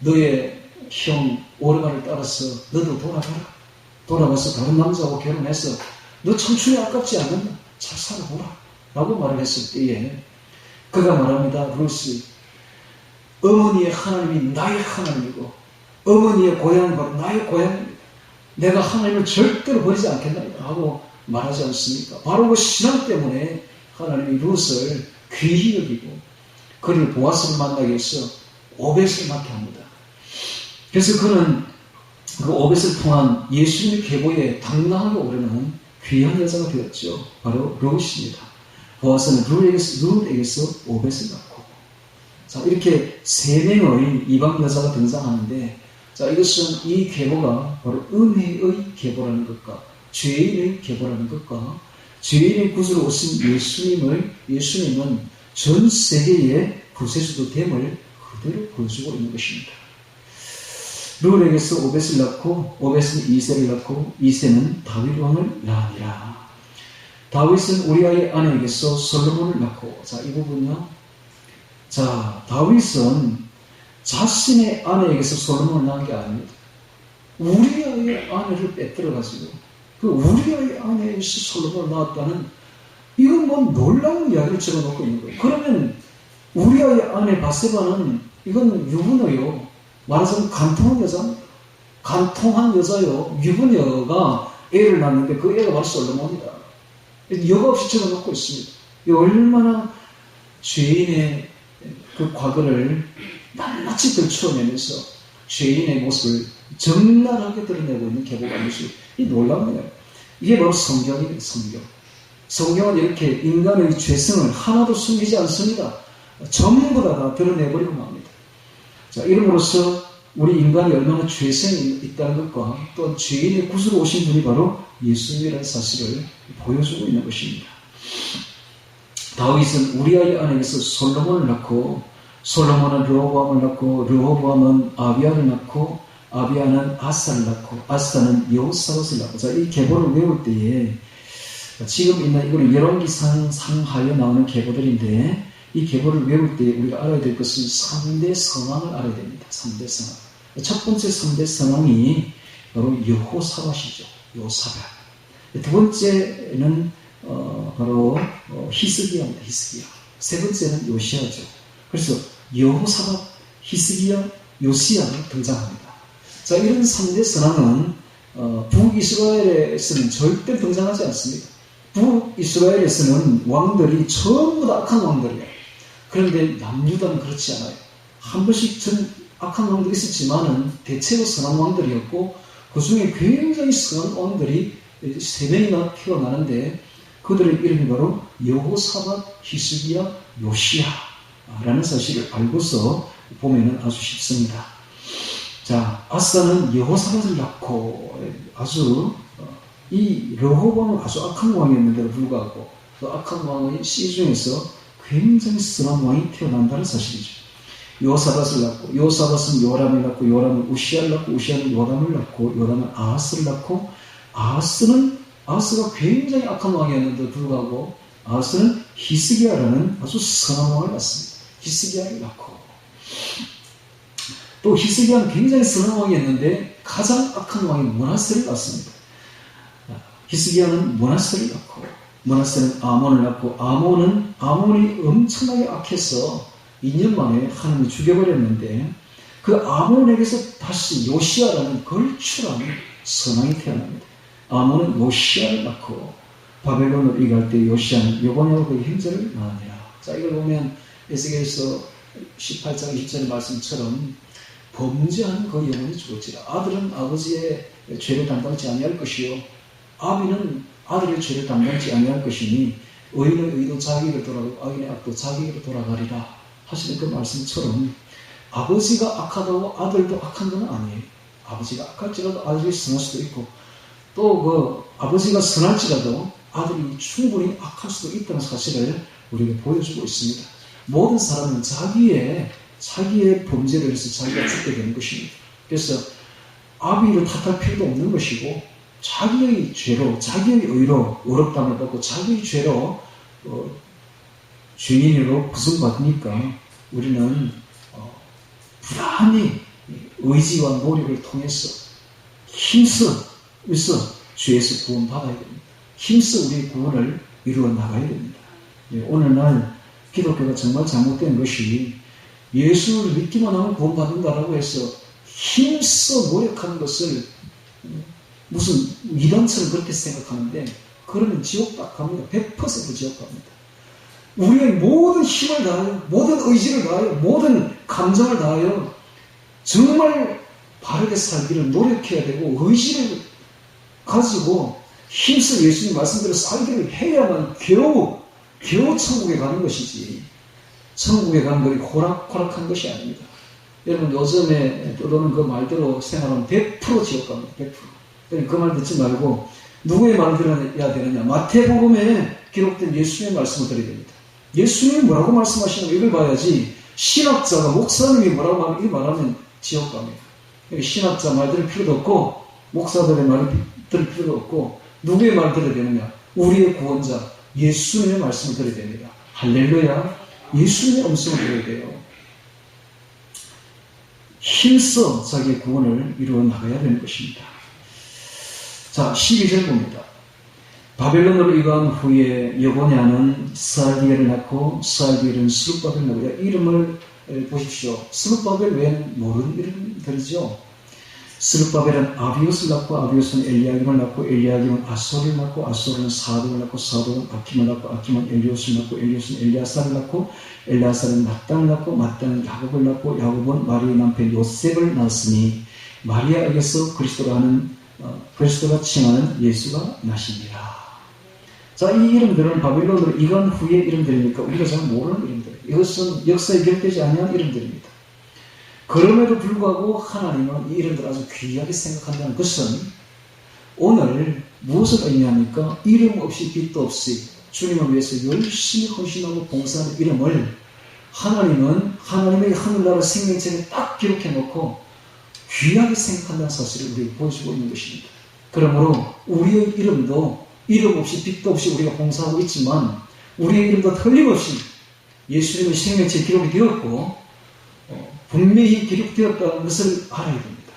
너의 형 오르가를 따라서 너도 돌아가서 다른 남자하고 결혼해서 너 청춘이 아깝지 않는다. 잘 살아보라 라고 말을 했을 때에 그가 말합니다. 룻이 어머니의 하나님이 나의 하나님이고 어머니의 고향은 바로 나의 고향입니다. 내가 하나님을 절대로 버리지 않겠다 하고 말하지 않습니까? 바로 그 신앙 때문에 하나님이 룻을 귀히 여기고 그를 보아스를 만나기 위해서 오벳을 낳게 합니다. 그래서 그는 그 오벳을 통한 예수님의 계보에 당당하게 오르는 귀한 여자가 되었죠. 바로 룻입니다. 보아스는 룻에게서 오벳을 낳고, 자, 이렇게 세 명의 이방 여자가 등장하는데, 자, 이것은 이 계보가 바로 은혜의 계보라는 것과 죄인의 계보라는 것과 죄인의 구주로 오신 예수님은 전 세계의 구세주도 됨을 그대로 보여주고 있는 것입니다. 룻에게서 오벳을 낳고 오벳은 이새를 낳고 이새는 다윗 왕을 낳으니라. 다윗은 우리아의 아내에게서 솔로몬을 낳고, 자, 이 부분요. 자, 다윗은 자신의 아내에게서 솔로몬을 낳은 게 아닙니다. 우리아의 아내를 빼뜨려가지고 그 우리아의 아내에게서 솔로몬을 낳았다는, 이건 뭐 놀라운 이야기를 적어놓고 있는 거예요. 그러면 우리아의 아내 바세바는 이건 유부녀요. 말하자면 간통한 여자입니다. 간통한 여자요. 유부녀가 애를 낳는데 그 애가 바로 솔로몬이다. 여과 없이 적어놓고 있습니다. 얼마나 죄인의 그 과거를 낱낱이 들추어내면서 죄인의 모습을 적나라하게 드러내고 있는 계보가 아니죠. 이 놀라운 거예요. 이게 바로 성경이에요. 성경은 이렇게 인간의 죄성을 하나도 숨기지 않습니다. 전부 다 드러내버리고 맙니다. 자, 이름으로써 우리 인간이 얼마나 죄성이 있다는 것과 또 죄인의 구주로 오신 분이 바로 예수님이라는 사실을 보여주고 있는 것입니다. 다윗은 우리아의 아내에게서 솔로몬을 낳고, 솔로몬은 르호보암을 낳고, 르호보암은 아비야를 낳고, 아비야는 아사를 낳고, 아사는 여호사밧을 낳고. 자, 이 계보를 외울 때에 지금 있는 이거는 열왕기상 상하에 나오는 계보들인데, 이 계보를 외울 때 우리가 알아야 될 것은 3대 선왕을 알아야 됩니다. 3대 선왕. 첫 번째 3대 선왕이 바로 여호사밧이죠. 여호사밧. 두 번째는 바로 히스기야입니다. 히스기야. 세 번째는 요시야죠. 그래서 여호사밧, 히스기야, 요시야가 등장합니다. 자, 이런 3대 선왕은 북이스라엘에서는 절대 등장하지 않습니다. 북이스라엘에서는 왕들이 전부 다 악한 왕들이에요. 그런데 남유다는 그렇지 않아요. 한 번씩 전 악한 왕들이 있었지만은 대체로 선한 왕들이었고, 그 중에 굉장히 선한 왕들이 3명이나 태어나는데, 그들의 이름이 바로 여호사밧, 히스기야, 요시야라는 사실을 알고서 보면은 아주 쉽습니다. 자, 아사는 여호사밧을 낳고 아주 이 르호보암은 아주 악한 왕이었는데도 불구하고 그 악한 왕의 씨 중에서 굉장히 선한 왕이 태어난다는 사실이죠. 여호사밧을 낳고, 여호사밧은 요람을 낳고, 요람은 우시야를 낳고, 우시야는 요담을 낳고, 요담은 아하스를 낳고, 아하스가 굉장히 악한 왕이었는데도 불구하고 아하스는 히스기야라는 아주 선한 왕을 낳습니다. 히스기야를 낳고, 또 히스기야는 굉장히 선한 왕이었는데 가장 악한 왕이 므낫세를 낳습니다. 히스기야는 므낫세를 낳고, 므낫세는 아몬을 낳고, 아몬이 엄청나게 악해서 2년 만에 하나님이 죽여버렸는데, 그 아몬에게서 다시 요시야라는 걸출한 선왕이 태어납니다. 아몬은 요시야를 낳고 바벨론으로 이갈 때 요시야는 여고냐와 그의 형제를 낳으니라. 자, 이걸 보면 에스겔서 18장 20절의 말씀처럼 범죄한 그 영혼이 죽었지라. 아들은 아버지의 죄를 담당치 아니할 것이요, 아비는 아들의 죄를 담당치 아니할 것이니 의인의 의도 자기에게 돌아가고 악인의 악도 자기에게 돌아가리라 하시는 그 말씀처럼, 아버지가 악하다고 아들도 악한 건 아니에요. 아버지가 악할지라도 아들이 선할 수도 있고, 또 그 아버지가 선할지라도 아들이 충분히 악할 수도 있다는 사실을 우리에게 보여주고 있습니다. 모든 사람은 자기의 범죄를 해서 자기가 죽게 되는 것입니다. 그래서 아비를 탓할 필요도 없는 것이고, 자기의 죄로, 자기의 의로 어렵담을 받고 자기의 죄로 죄인으로 구성받으니까 우리는 부단히 의지와 노력을 통해서 힘써 죄에서 구원받아야 됩니다. 힘써 우리의 구원을 이루어 나가야 됩니다. 오늘날 기독교가 정말 잘못된 것이, 예수를 믿기만 하면 구원받는다라고 해서 힘써 노력하는 것을 무슨 이단처럼 그렇게 생각하는데, 그러면 지옥 딱 갑니다. 100% 지옥 갑니다. 우리의 모든 힘을 다하여, 모든 의지를 다하여, 모든 감정을 다하여 정말 바르게 살기를 노력해야 되고, 의지를 가지고 힘써 예수님 말씀대로 살기를 해야만 겨우 천국에 가는 것이지, 천국에 가는 것이 호락호락한 것이 아닙니다. 여러분, 요즘에 떠도는 그 말대로 생활하면 100% 지옥 갑니다. 100%. 그 말 듣지 말고 누구의 말을 들어야 되느냐? 마태복음에 기록된 예수님의 말씀을 들어야 됩니다. 예수님이 뭐라고 말씀하시는가 이걸 봐야지, 신학자가, 목사님이 뭐라고 하면 이 말하면 지옥 갑니다. 신학자 말 들을 필요도 없고, 목사들의 말을 들을 필요도 없고, 누구의 말을 들어야 되느냐? 우리의 구원자 예수님의 말씀을 들어야 됩니다. 할렐루야. 예수님의 음성을 들어야 돼요. 힘써 자기의 구원을 이루어 나가야 되는 것입니다. 자, 12절 봅니다. 바벨론으로 이간 후에 여고냐는 스알디엘을 낳고, 스알디엘은 스룹바벨을 낳고, 이름을 보십시오. 스룹바벨 외에는 모르는 이름들이죠. 스룹바벨은 아비옷을 낳고, 아비옷은 엘리야김을 낳고, 엘리야김은 아소를 낳고, 아소는 사독을 낳고, 사독은 아킴을 낳고, 아킴은 엘리옷을 낳고, 엘리옷은 엘리아사를 낳고, 엘리아사는 마땅을 낳고, 마땅은 야곱을 낳고, 야곱은 마리아의 남편 요셉을 낳았으니 마리아에게서 그리스도가 칭하는 예수가 나시니라. 자, 이 이름들은 바빌론으로 이간 후의 이름들이니까 우리가 잘 모르는 이름들. 이것은 역사에 기록되지 않은 이름들입니다. 그럼에도 불구하고 하나님은 이 이름들을 아주 귀하게 생각한다는 것은 오늘 무엇을 의미합니까? 이름 없이 빛도 없이 주님을 위해서 열심히 헌신하고 봉사하는 이름을 하나님은 하나님의 하늘나라 생명책에 딱 기록해놓고 귀하게 생각한다는 사실을 우리에게 보여주고 있는 것입니다. 그러므로 우리의 이름도 이름 없이 빛도 없이 우리가 봉사하고 있지만 우리의 이름도 틀림없이 예수님의 생명책에 기록이 되었고 분명히 기록되었다는 것을 알아야 됩니다.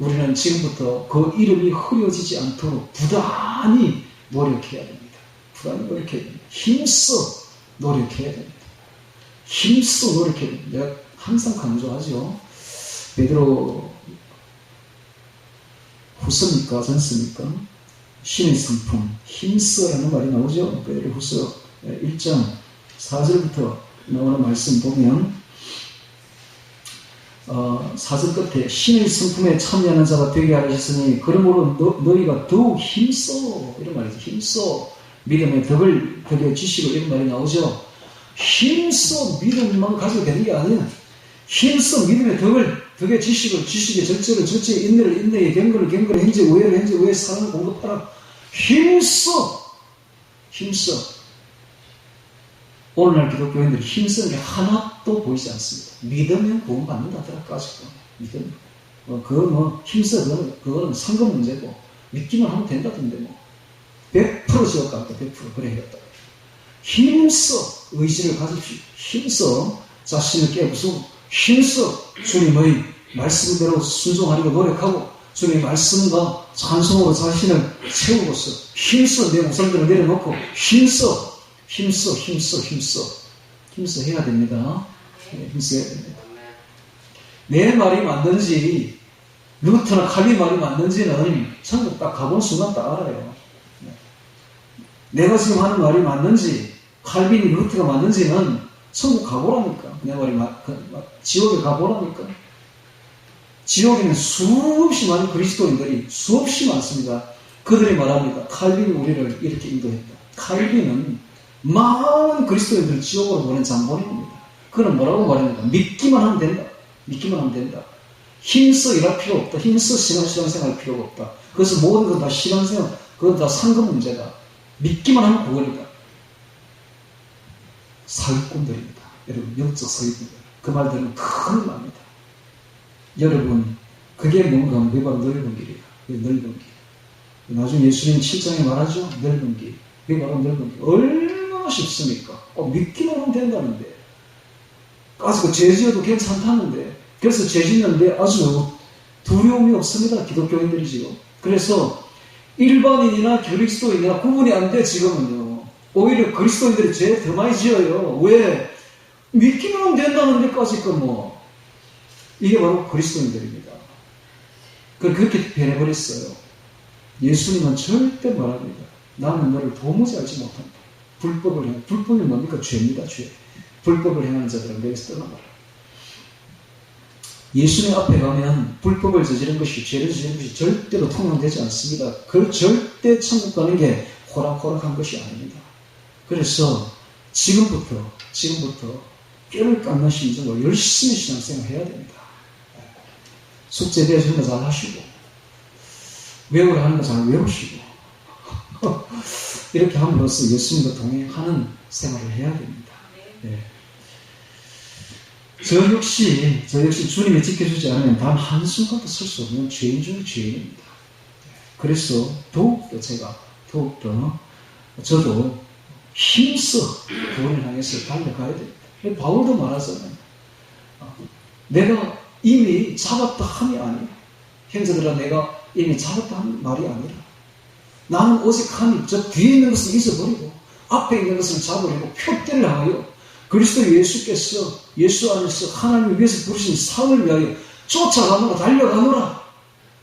우리는 지금부터 그 이름이 흐려지지 않도록 부단히 노력해야 됩니다. 부단히 노력해야 됩니다. 힘써 노력해야 됩니다. 힘써 노력해야 됩니다. 내가 항상 강조하죠. 베드로 후서입니까? 전서입니까? 신의 성품, 힘써라는 말이 나오죠. 베드로 후서 1장 4절부터 나오는 말씀 보면 4절 끝에 신의 성품에 참여하는 자가 되게 하셨으니 그러므로 너희가 더욱 힘써 이런 말이죠. 힘써 믿음의 덕에 지식을 이런 말이 나오죠. 힘써 믿음만 가지고 되는 게 아니야. 힘써 믿음의 덕에 지식을 지식의 절제에 인내에 경건을 행제 우애를 사랑을 공급하라. 힘써 오늘날 기독교인들이 힘쓰는 게 하나도 보이지 않습니다. 믿으면 구원받는다더라까지도 믿으면 힘써 그거는 상급 문제고 믿기만 하면 된다던데 100% 지옥 갑니다. 100% 그래 해야겠다. 힘써 의지를 가집시오. 힘써 자신을 깨부수고 힘써 주님의 말씀대로 순종하려고 노력하고 주님의 말씀과 찬송으로 자신을 채우고서 힘써 내 목소리를 내려놓고 힘써 해야 됩니다. 힘써야 됩니다. 내 말이 맞는지 루터나 칼빈 말이 맞는지는 천국 딱 가본 순간 딱 알아요. 내가 지금 하는 말이 맞는지 칼빈이 루터가 맞는지는 천국 가보라니까. 내 말이 지옥에 가보라니까. 지옥에는 수없이 많은 그리스도인들이 수없이 많습니다. 그들이 말합니다. 칼빈이 우리를 이렇게 인도했다. 칼빈은 많은 그리스도인들을 지옥으로 보낸 장본인입니다. 그는 뭐라고 말합니까? 믿기만 하면 된다. 힘써 일할 필요 없다. 힘써 신앙생활 할 필요가 없다. 그래서 모든 건 다 신앙생활, 그건 다 상급 문제다. 믿기만 하면 구원이다. 사기꾼들입니다. 여러분, 영적 사기꾼들. 그 말 들으면 큰일 납니다. 여러분, 그게 뭔가 하면 그게 바로 넓은 길이에요. 넓은 길. 나중에 예수님 7장에 말하죠. 넓은 길. 그게 바로 넓은 길. 얼마나 쉽습니까? 믿기만 하면 된다는데. 아주 죄 지어도 괜찮다는데. 그래서 죄 짓는데 아주 두려움이 없습니다. 기독교인들이지요. 그래서 일반인이나 그리스도인이나 구분이 안 돼, 지금은요. 오히려 그리스도인들이 죄 더 많이 지어요. 왜? 믿기만 하면 된다는 데까지 이게 바로 그리스도인들입니다. 그렇게 변해버렸어요. 예수님은 절대 말합니다. 나는 너를 도무지 알지 못한다. 불법이 뭡니까? 죄입니다. 죄. 불법을 행하는 자들은 내게서 떠나가라. 예수님 앞에 가면 불법을 저지른 것이, 죄를 저지른 것이 절대로 통용되지 않습니다. 그 절대 천국 가는 게 호락호락한 것이 아닙니다. 그래서 지금부터 뼈를 깎는 심정으로 열심히 신앙생활 해야 됩니다. 숙제 대해주는 거 잘 하시고, 외우라 하는 거 잘 외우시고, 이렇게 함으로써 예수님과 동행하는 생활을 해야 됩니다. 네. 저 역시 주님이 지켜주지 않으면 단 한순간도 설 수 없는 죄인 중의 죄인입니다. 그래서 더욱더 저도 힘써 구원을 향해서 달려가야 됩니다. 바울도 말하잖아요. 내가 이미 잡았다 함이 아니라, 형제들아 내가 이미 잡았다 하는 말이 아니라, 나는 오직 하나님, 저 뒤에 있는 것을 잊어버리고 앞에 있는 것을 잡으려고 표대를 향하여 그리스도 예수께서 예수 안에서 하나님을 위해서 부르신 상을 위하여 쫓아가노라, 달려가노라.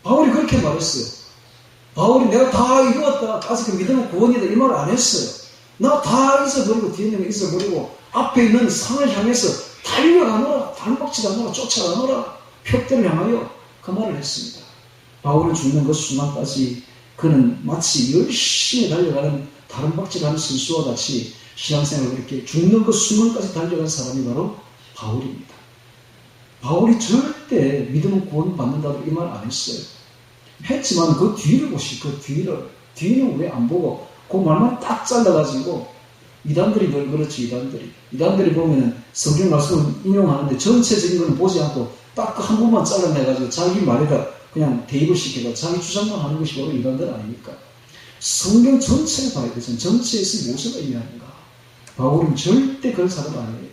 바울이 그렇게 말했어요. 바울이 내가 다 이루었다, 아직 믿으면 구원이다 이 말 안 했어요. 나 다 잊어버리고 뒤에 있는 거 잊어버리고 앞에 있는 상을 향해서 달려가노라, 발목질하노라, 쫓아가노라, 표대를 향하여 그 말을 했습니다. 바울이 죽는 그 순간까지 그는 마치 열심히 달려가는 다른 박질하는 선수와 같이 신앙생활을 그렇게 죽는 그 순간까지 달려간 사람이 바로 바울입니다. 바울이 절대 믿음은 구원 받는다고 이 말 안 했어요. 했지만 그 뒤를 보시고, 뒤는 왜 안 보고 그 말만 딱 잘라가지고, 이단들이 늘 그렇지, 이단들이 보면 성경 말씀을 인용하는데 전체적인 건 보지 않고 딱 그 한 부분만 잘라내가지고 자기 말에다 그냥 대입을 시켜서 자기 주장만 하는 것이 바로 이단들 아닙니까? 성경 전체를 봐야 되잖아요. 전체에서 무엇을 의미하는가? 바울은 절대 그런 사람 아니에요.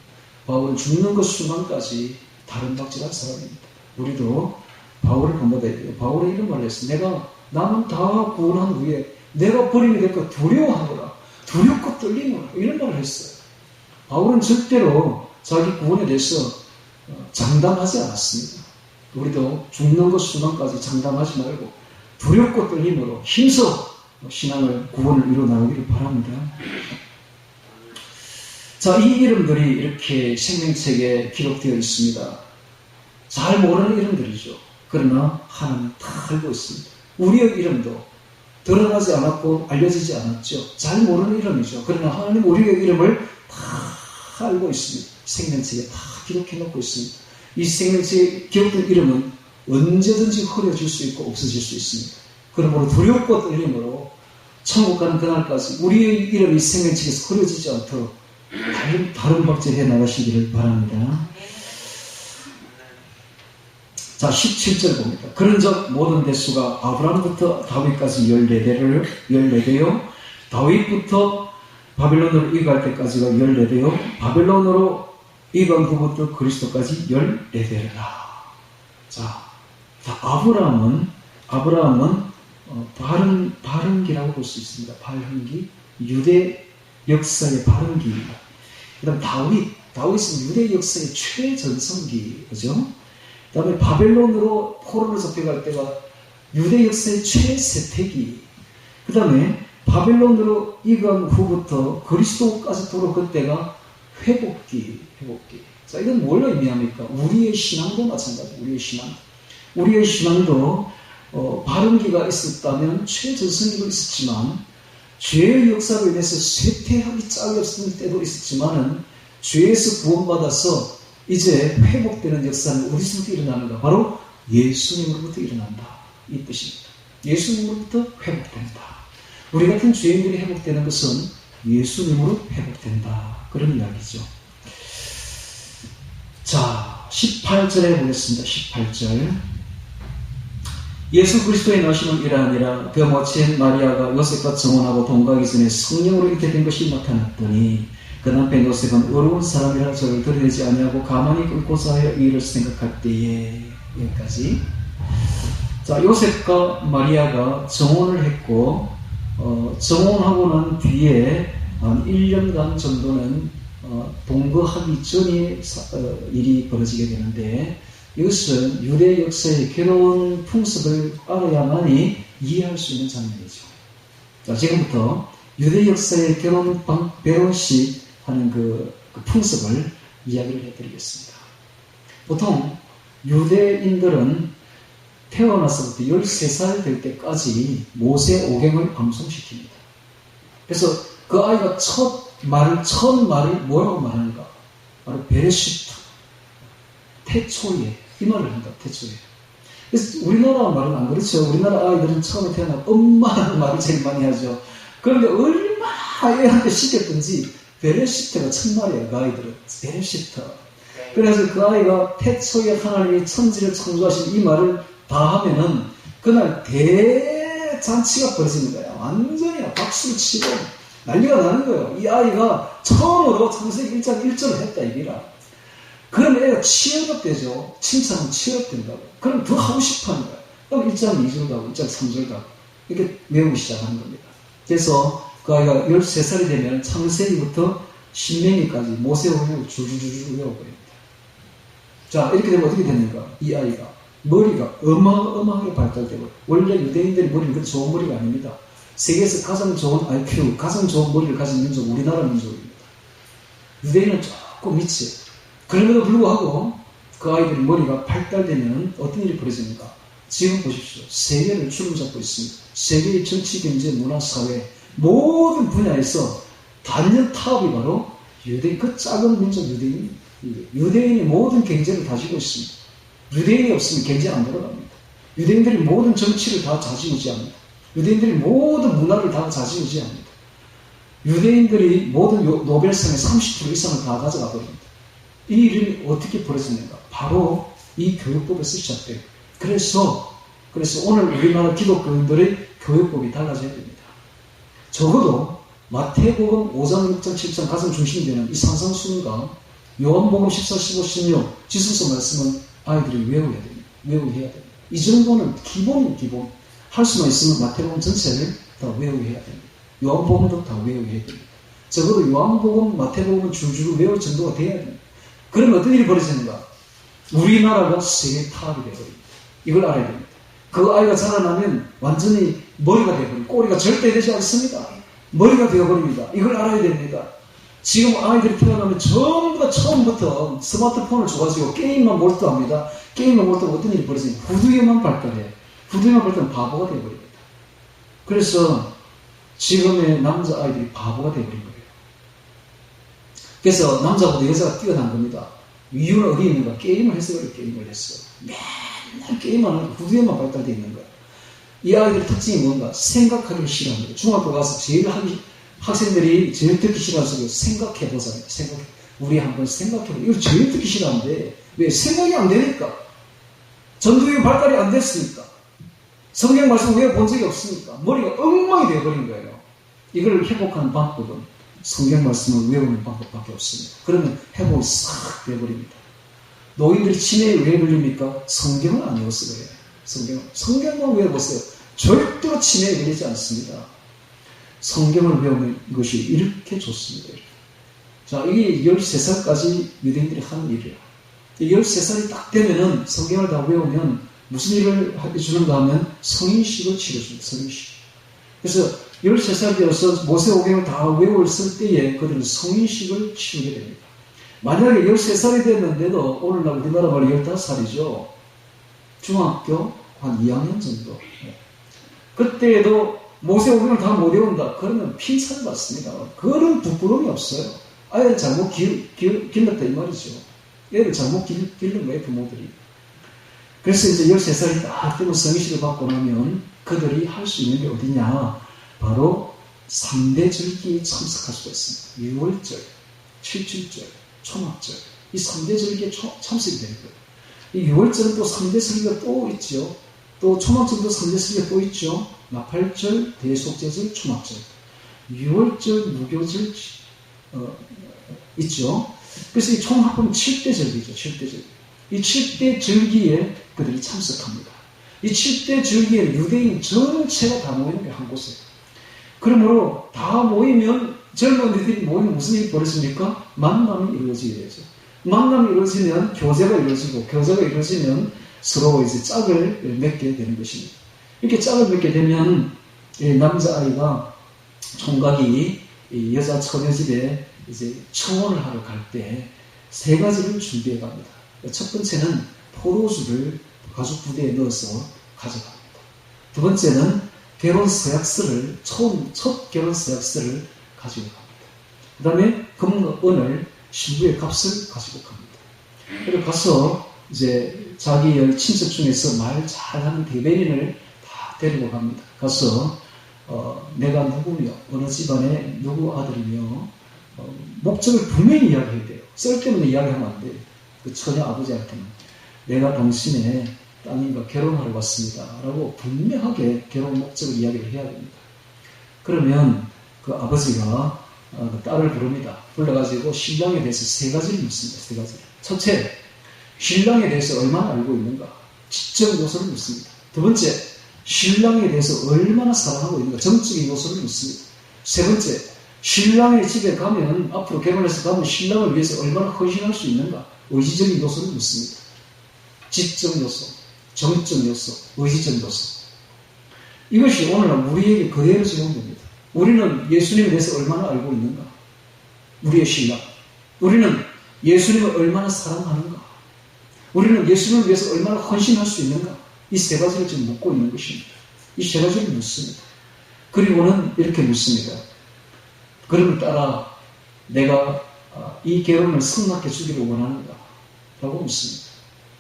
바울은 죽는 것 순간까지 다른 박질한 사람입니다. 우리도 바울을 본보다 바울이 이런 말을 했어. 내가 남은 다 구원한 후에 내가 버림이 될까 두려워하노라. 두렵고 떨리노라. 이런 말을 했어요. 바울은 절대로 자기 구원에 대해서 장담하지 않았습니다. 우리도 죽는 것 순간까지 장담하지 말고 두렵고 떨림으로 힘써 신앙을 구원을 이루어 나오기를 바랍니다. 자, 이 이름들이 이렇게 생명책에 기록되어 있습니다. 잘 모르는 이름들이죠. 그러나 하나님 다 알고 있습니다. 우리의 이름도 드러나지 않았고 알려지지 않았죠. 잘 모르는 이름이죠. 그러나 하나님 우리의 이름을 다 알고 있습니다. 생명책에 다 기록해 놓고 있습니다. 이 생명책에 기록된 이름은 언제든지 흐려질 수 있고 없어질 수 있습니다. 그러므로 두렵고 떨림으로 천국 가는 그날까지 우리의 이름이 생명책에서 흐려지지 않도록 다른 박제해 나가시기를 바랍니다. 자, 17절 봅니다. 그런즉 모든 대수가 아브라함부터 다윗까지 14대요. 다윗부터 바빌론으로 이갈 때까지가 14대요. 바빌론으로 이간 후부터 그리스도까지 14대라. 자, 아브라함은 발흥기라고 볼 수 있습니다. 발흥기, 유대 역사의 발흥기입니다. 그 다음 다윗은 유대 역사의 최전성기, 그죠? 그 다음에 바벨론으로 포로로 잡혀갈 때가 유대 역사의 최세태기. 그 다음에 바벨론으로 이간 후부터 그리스도까지 도로 그때가 회복기. 자, 이건 뭘 의미합니까? 우리의 신앙도 마찬가지. 우리의 신앙도 발흥기가 있었다면 최전성기도 있었지만 죄의 역사로 인해서 쇠퇴하기 짝이 없을 때도 있었지만은 죄에서 구원받아서 이제 회복되는 역사는 어디서부터 일어나는가? 바로 예수님으로부터 일어난다. 이 뜻입니다. 예수님으로부터 회복된다. 우리 같은 죄인들이 회복되는 것은 예수님으로 회복된다. 그런 이야기죠. 자, 18절에 보겠습니다. 18절. 예수 그리스도의 나심은 이러하니라. 그 모친 마리아가 요셉과 정혼하고 동거하기 전에 성령으로 잉태 된 것이 나타났더니 그 남편 요셉은 어려운 사람이라 저를 들여내지 아니하고 가만히 끊고서 하여 이 일을 생각할 때에. 여기까지. 자, 요셉과 마리아가 정혼을 했고 정혼하고 난 뒤에 한 1년간 정도는 동거하기 전에 일이 벌어지게 되는데 이것은 유대 역사의 괴로운 풍습을 알아야만이 이해할 수 있는 장면이죠. 자, 지금부터 유대 역사의 괴로운 배론식 하는 그 풍습을 이야기를 해드리겠습니다. 보통 유대인들은 태어나서부터 13살 될 때까지 모세 오경을 암송시킵니다. 그래서 그 아이가 첫 말을 뭐라고 말하는가? 바로 베레시트, 태초에, 이 말을 한다. 태초에. 그래서 우리나라 말은 안 그렇죠. 우리나라 아이들은 처음에 태어나면 엄마라는 말을 제일 많이 하죠. 그런데 얼마나 애한테 시켰든지 베레시트가 첫 말이에요. 그 아이들은 베레시트. 그래서 그 아이가 태초에 하나님이 천지를 창조하신 이 말을 다 하면은 그날 대잔치가 벌어지는 거예요. 완전히 박수를 치고 난리가 나는 거예요. 이 아이가 처음으로 창세기 1장 1절을 했다 이기라. 그럼 애가 치열업되죠. 칭찬은 치열업된다고. 그럼 더 하고 싶어 하는 거예요. 그럼 1장 2절도 하고 1장 3절도 하고 이렇게 외우기 시작하는 겁니다. 그래서 그 아이가 13살이 되면 창세기부터 신명기까지 모세오경을 줄줄줄 외워버립니다. 자, 이렇게 되면 어떻게 되는가? 이 아이가 머리가 어마어마하게 발달되고, 원래 유대인들의 머리는 그렇게 좋은 머리가 아닙니다. 세계에서 가장 좋은 IQ, 가장 좋은 머리를 가진 민족, 우리나라 민족입니다. 유대인은 조금 밑이에요. 그럼에도 불구하고 그 아이들의 머리가 발달되면 어떤 일이 벌어집니까? 지금 보십시오. 세계를 주름잡고 있습니다. 세계의 정치, 경제, 문화, 사회 모든 분야에서 단연 타업이 바로 유대인, 그 작은 민족 유대인입니다. 유대인이 모든 경제를 다지고 있습니다. 유대인이 없으면 경제 안 돌아갑니다. 유대인들이 모든 정치를 다 좌지우지합니다. 유대인들이 모든 문화를 다 좌지우지합니다. 유대인들이 모든 노벨상의 30% 이상을 다 가져가 버립니다. 이 일이 어떻게 벌어지는가? 바로 이 교육법에서 시작돼요. 그래서 오늘 우리나라 기독교인들의 교육법이 달라져야 됩니다. 적어도 마태복음 5장, 6장, 7장 가장 중심이 되는 이 산상수훈과 요한복음 14, 15, 16 지성서 말씀은 아이들이 외워야 됩니다. 외워야 됩니다. 이 정도는 기본. 할 수만 있으면 마태복음 전체를 다 외우게 해야 됩니다. 요한복음도 다 외우게 해야 됩니다. 적어도 요한복음, 마태복음은 줄줄 외울 정도가 돼야 됩니다. 그러면 어떤 일이 벌어지는가? 우리나라가 세계 탑이 되어버립니다. 이걸 알아야 됩니다. 그 아이가 자라나면 완전히 머리가 되어버립니다. 꼬리가 절대 되지 않습니다. 머리가 되어버립니다. 이걸 알아야 됩니다. 지금 아이들이 태어나면 전부 다 처음부터 스마트폰을 줘가지고 게임만 몰두합니다. 게임만 몰두하면 어떤 일이 벌어지냐? 후두에만 발달해요. 후두에만 발달하면 바보가 되어버립니다. 그래서 지금의 남자아이들이 바보가 되어버린 거예요. 그래서 남자보다 여자가 뛰어난 겁니다. 이유는 어디 있는가? 게임을 해서 그래, 게임을 했어. 맨날 게임하는 후두에만 발달되어 있는 거예요. 이 아이들의 특징이 뭔가? 생각하기를 싫어합니다. 중학교 가서 학생들이 제일 듣기 싫어하는 소리가 생각해보자며. 우리 한번 생각해보자. 이걸 제일 듣기 싫어하는데, 왜? 생각이 안 되니까. 전두의 발달이 안 됐으니까. 성경 말씀 외워본 적이 없으니까. 머리가 엉망이 되어버린 거예요. 이걸 회복하는 방법은 성경 말씀을 외우는 방법밖에 없습니다. 그러면 회복이 싹 되어버립니다. 노인들이 치매에 왜 걸립니까? 성경을 안 외워서 그래요. 성경만 외워보세요. 절대로 치매에 걸리지 않습니다. 성경을 외우는 것이 이렇게 좋습니다. 이렇게. 자, 이게 13살까지 유대인들이 하는 일이에요. 13살이 딱 되면은 성경을 다 외우면 무슨 일을 해주는가 하면 성인식을 치러줍니다. 성인식. 그래서 13살 되어서 모세오경을 다 외웠을 때에 그들은 성인식을 치르게 됩니다. 만약에 13살이 됐는데도 오늘날 우리나라 말로 15살이죠. 중학교 한 2학년 정도. 그때에도 모세오경을 다 못 외운다. 그러면 핀찬 받습니다. 그런 부끄러움이 없어요. 아이를 잘못 길렀다 이 말이죠. 애를 잘못 길른 거예요, 부모들이. 그래서 이제 13살이 딱 되면 성인식을 받고 나면 그들이 할 수 있는 게 어디냐? 바로 3대 절기에 참석할 수가 있습니다. 6월절, 7.7절, 초막절. 이 3대 절기에 참석이 되는 거예요. 이 6월절은 또 3대 설기가 또 있죠. 또 초막절도 3대 설기가 또 있죠. 나팔절, 대속제절, 초막절. 6월절, 무교절 있죠. 그래서 이 총 합하면 7대 절기죠. 7대 절기. 이 7대 절기에 그들이 참석합니다. 이 7대 절기에 유대인 전체가 다 모이는 게 한 곳이에요. 그러므로 다 모이면 젊은이들이 모이면 무슨 일이 벌어집니까? 만남이 이루어지게 되죠. 만남이 이루어지면 교제가 이루어지고 교제가 이루어지면 서로 이제 짝을 맺게 되는 것입니다. 이렇게 짝을 맺게 되면 남자아이가 총각이 여자 처녀집에 이제 청혼을 하러 갈 때 3가지를 준비해 갑니다. 첫 번째는 포도주를 가죽 부대에 넣어서 가져갑니다. 두 번째는 결혼 서약서를 첫 결혼 서약서를 가지고 갑니다. 그 다음에 금은을 신부의 값을 가지고 갑니다. 그리고 가서 이제 자기의 친척 중에서 말 잘하는 대변인을 다 데리고 갑니다. 가서 내가 누구며 어느 집안의 누구 아들이며 목적을 분명히 이야기해야 돼요. 쓸데없는 이야기하면 안 돼요. 그 처녀 아버지한테는 내가 당신의 따님과 결혼하러 왔습니다 라고 분명하게 결혼 목적을 이야기를 해야 됩니다. 그러면 그 아버지가 그 딸을 부릅니다. 불러가지고 신랑에 대해서 3가지를 묻습니다. 3가지. 첫째, 신랑에 대해서 얼마나 알고 있는가? 지적 요소를 묻습니다. 두 번째, 신랑에 대해서 얼마나 사랑하고 있는가? 정적인 요소를 묻습니다. 세 번째, 신랑의 집에 가면 앞으로 결혼해서 가면 신랑을 위해서 얼마나 헌신할 수 있는가? 의지적인 요소를 묻습니다. 지적 요소, 정적 요소, 의지적 요소. 이것이 오늘날 우리에게 그대로 적용됩니다. 우리는 예수님에 대해서 얼마나 알고 있는가? 우리의 신랑. 우리는 예수님을 얼마나 사랑하는가? 우리는 예수님을 위해서 얼마나 헌신할 수 있는가? 이 3가지를 지금 묻고 있는 것입니다. 이 3가지를 묻습니다. 그리고는 이렇게 묻습니다. 그러면 딸아, 내가 이 결혼을 승낙해 주기를 원하는가? 라고 묻습니다.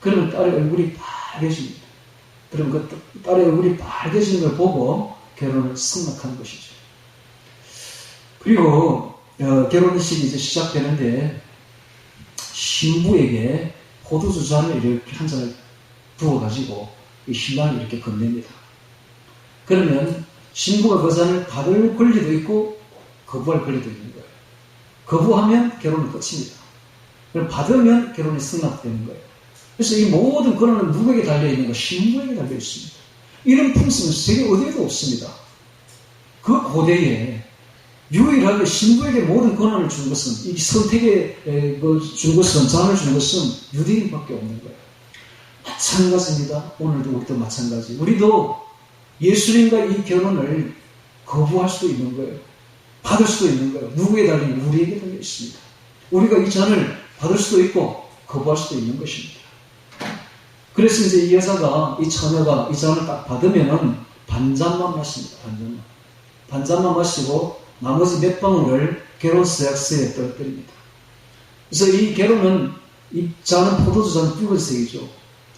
그러면 딸의 얼굴이 빨개집니다. 그럼 그 딸의 얼굴이 빨개지는 걸 보고 결혼을 승낙하는 것이죠. 그리고 결혼식이 이제 시작되는데 신부에게 포도주 잔을 이렇게 한 잔을 부어가지고 이 신랑이 이렇게 건넵니다. 그러면 신부가 그 잔을 받을 권리도 있고 거부할 권리도 있는 거예요. 거부하면 결혼은 끝입니다. 그럼 받으면 결혼이 승낙되는 거예요. 그래서 이 모든 권한은 누구에게 달려있는가? 신부에게 달려있습니다. 이런 품성은 세계 어디에도 없습니다. 그 고대에 유일하게 신부에게 모든 권한을 준 것은, 이 선택에 준 것은, 자를 준 것은 유대인밖에 없는 거예요. 마찬가지입니다. 오늘도 우리도 마찬가지. 우리도 예수님과 이 결혼을 거부할 수도 있는 거예요. 받을 수도 있는 거예요. 누구에 달린? 우리에게 달려 있습니다. 우리가 이 잔을 받을 수도 있고 거부할 수도 있는 것입니다. 그래서 이제 이 여자가, 이 처녀가 이 잔을 딱 받으면은 반잔만 마십니다. 반잔만 마시고 나머지 몇 방울을 결혼 서약서에 떨어뜨립니다. 그래서 이 결혼은, 이 잔은 포도주 잔 붉은색이죠.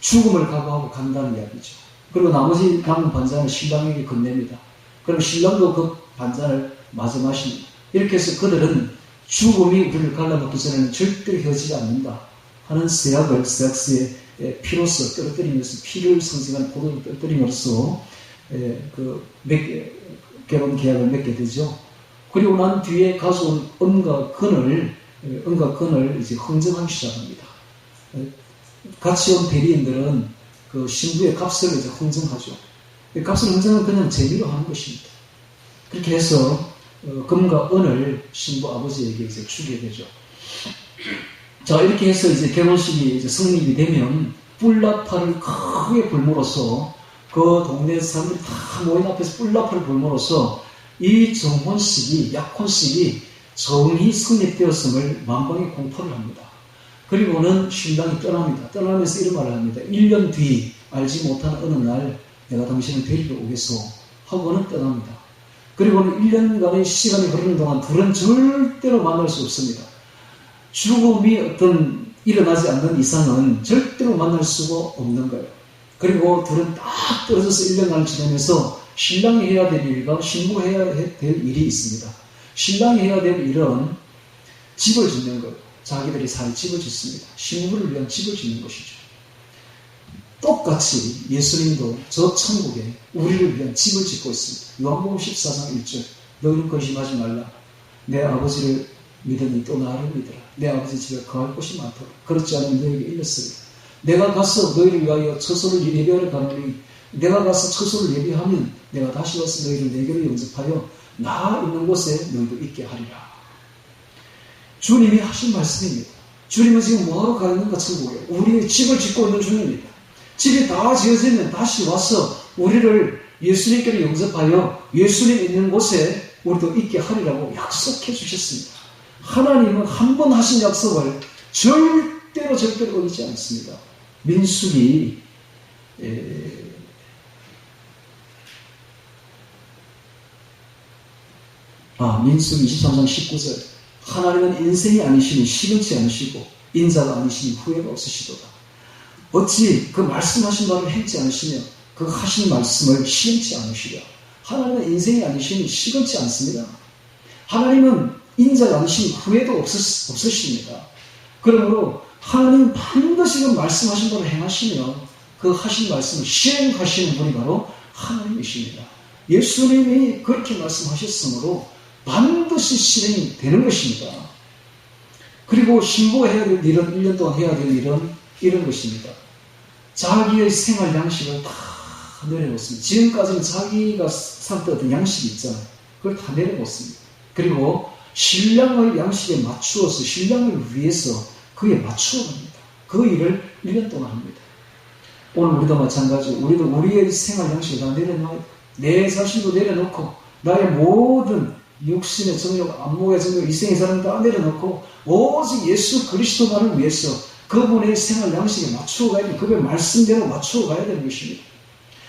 죽음을 각오하고 간다는 이야기죠. 그리고 나머지 남은 반잔을 신랑에게 건넵니다. 그럼 신랑도 그 반잔을 마저 마십니다. 이렇게 해서 그들은 죽음이 우리를 갈라놓기 전에는 절대로 헤어지지 않는다 하는 서약을 서약서에 피로써 떨어뜨리면서, 피를 상징한 포도를 떨어뜨림으로써 결혼 계약을 맺게 되죠. 그리고 난 뒤에 가져온 은과 금을 이제 흥정하기 시작합니다. 같이 온 대리인들은 그 신부의 값을 이제 흥정하죠. 값을 흥정은 그냥 재미로 하는 것입니다. 그렇게 해서 금과 은을 신부 아버지에게 이제 주게 되죠. 자, 이렇게 해서 이제 결혼식이 이제 성립이 되면 뿔나팔을 크게 불므로써, 그 동네 사람들이 다 모인 앞에서 뿔나팔을 불므로써 이 정혼식이, 약혼식이 정이 성립되었음을 만방에 공포를 합니다. 그리고는 신랑이 떠납니다. 떠나면서 이런 말을 합니다. 1년 뒤 알지 못한 어느 날 내가 당신을 데리러 오겠소 하고는 떠납니다. 그리고는 1년간의 시간이 흐르는 동안 둘은 절대로 만날 수 없습니다. 죽음이 일어나지 않는 이상은 절대로 만날 수가 없는 거예요. 그리고 둘은 딱 떨어져서 1년간을 지내면서 신랑이 해야 될 일과 신부가 해야 될 일이 있습니다. 신랑이 해야 될 일은 집을 짓는 거예요. 자기들이 살 집을 짓습니다. 신부를 위한 집을 짓는 것이죠. 똑같이 예수님도 저 천국에 우리를 위한 집을 짓고 있습니다. 요한복음 14장 1절. 너희는 근심하지 말라. 내 아버지를 믿으니 또 나를 믿으라. 내 아버지 집에 거할 곳이 많도록. 그렇지 않으면 너희에게 일렀으리라. 내가 가서 너희를 위하여 처소를 예비하러 가노니, 내가 가서 처소를 예비하면 내가 다시 와서 너희를 내게로 영접하여 나 있는 곳에 너희도 있게 하리라. 주님이 하신 말씀입니다. 주님은 지금 뭐하러 가 있는가? 천국에 우리의 집을 짓고 있는 중입니다. 집이 다 지어지면 다시 와서 우리를 예수님께로 영접하여 예수님 있는 곳에 우리도 있게 하리라고 약속해 주셨습니다. 하나님은 한 번 하신 약속을 절대로 어기지 않습니다. 민수기 민수기 23장 19절. 하나님은 인생이 아니시니 시근치 않으시고 인자가 아니시니 후회가 없으시도다. 어찌 그 말씀하신 바를 행치 않으시며 그 하신 말씀을 시행치 않으시랴. 하나님은 인생이 아니시니 시근치 않습니다. 하나님은 인자가 아니시니 후회도 없으십니다. 그러므로 하나님은 반드시 그 말씀하신 바를 행하시며 그 하신 말씀을 시행하시는 분이 바로 하나님이십니다. 예수님이 그렇게 말씀하셨으므로 반드시 실행이 되는 것입니다. 그리고 신부가 해야 될 일은, 1년 동안 해야 될 일은 이런 것입니다. 자기의 생활 양식을 다 내려놓습니다. 지금까지는 자기가 살던 양식이 있잖아요. 그걸 다 내려놓습니다. 그리고 신랑의 양식에 맞추어서, 신랑을 위해서 그에 맞추어 갑니다. 그 일을 1년 동안 합니다. 오늘 우리도 마찬가지, 우리도 우리의 생활 양식을 다 내려놔야, 내 자신도 내려놓고 나의 모든 육신의 정욕, 안목의 정욕, 이생의 사랑 다 내려놓고 오직 예수 그리스도만을 위해서 그분의 생활 양식에 맞추어 가야 되는, 그분의 말씀대로 맞추어 가야 되는 것입니다.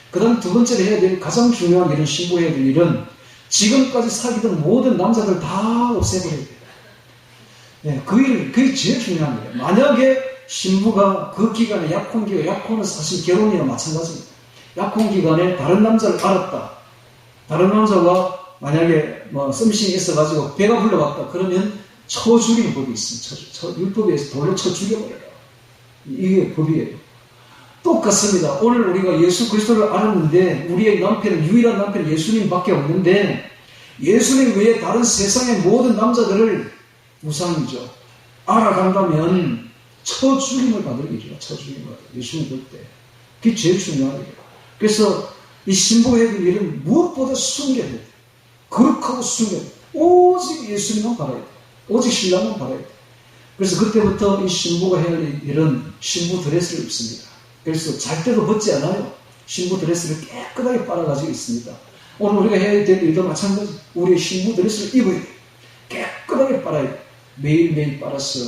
그 다음 두 번째로 해야 될 가장 중요한 일은, 신부해야 될 일은 지금까지 사귀던 모든 남자들 다 없애버려야 돼요. 네, 그게 제일 중요한 거예요. 만약에 신부가 그 기간에 약혼은 사실 결혼이나 마찬가지입니다. 약혼 기간에 다른 남자를 알았다. 다른 남자가 만약에 썸씽이 있어가지고 배가 불러왔다. 그러면 쳐 죽이는 법이 있습니다. 율법에 의해서 돌로 쳐 죽여버려요. 이게 법이에요. 똑같습니다. 오늘 우리가 예수 그리스도를 알았는데 우리의 남편은, 유일한 남편은 예수님밖에 없는데 예수님 외에 다른 세상의 모든 남자들을 우상이죠. 알아간다면 처죽임을 받을 일이라. 처죽임을 받을 일. 예수님 볼 때. 그게 제일 중요한 일이라. 그래서 이 신부가 해야 될 일은 무엇보다 숨겨야 돼. 거룩하고 숨겨야 돼. 오직 예수님만 바라야 돼. 오직 신랑만 바라야 돼. 그래서 그때부터 이 신부가 해야 할 일은 신부 드레스를 입습니다. 그래서 잘 때도 벗지 않아요. 신부 드레스를 깨끗하게 빨아가지고 있습니다. 오늘 우리가 해야 될 일도 마찬가지. 우리의 신부 드레스를 입어야 돼. 깨끗하게 빨아야 돼. 매일매일 빨아서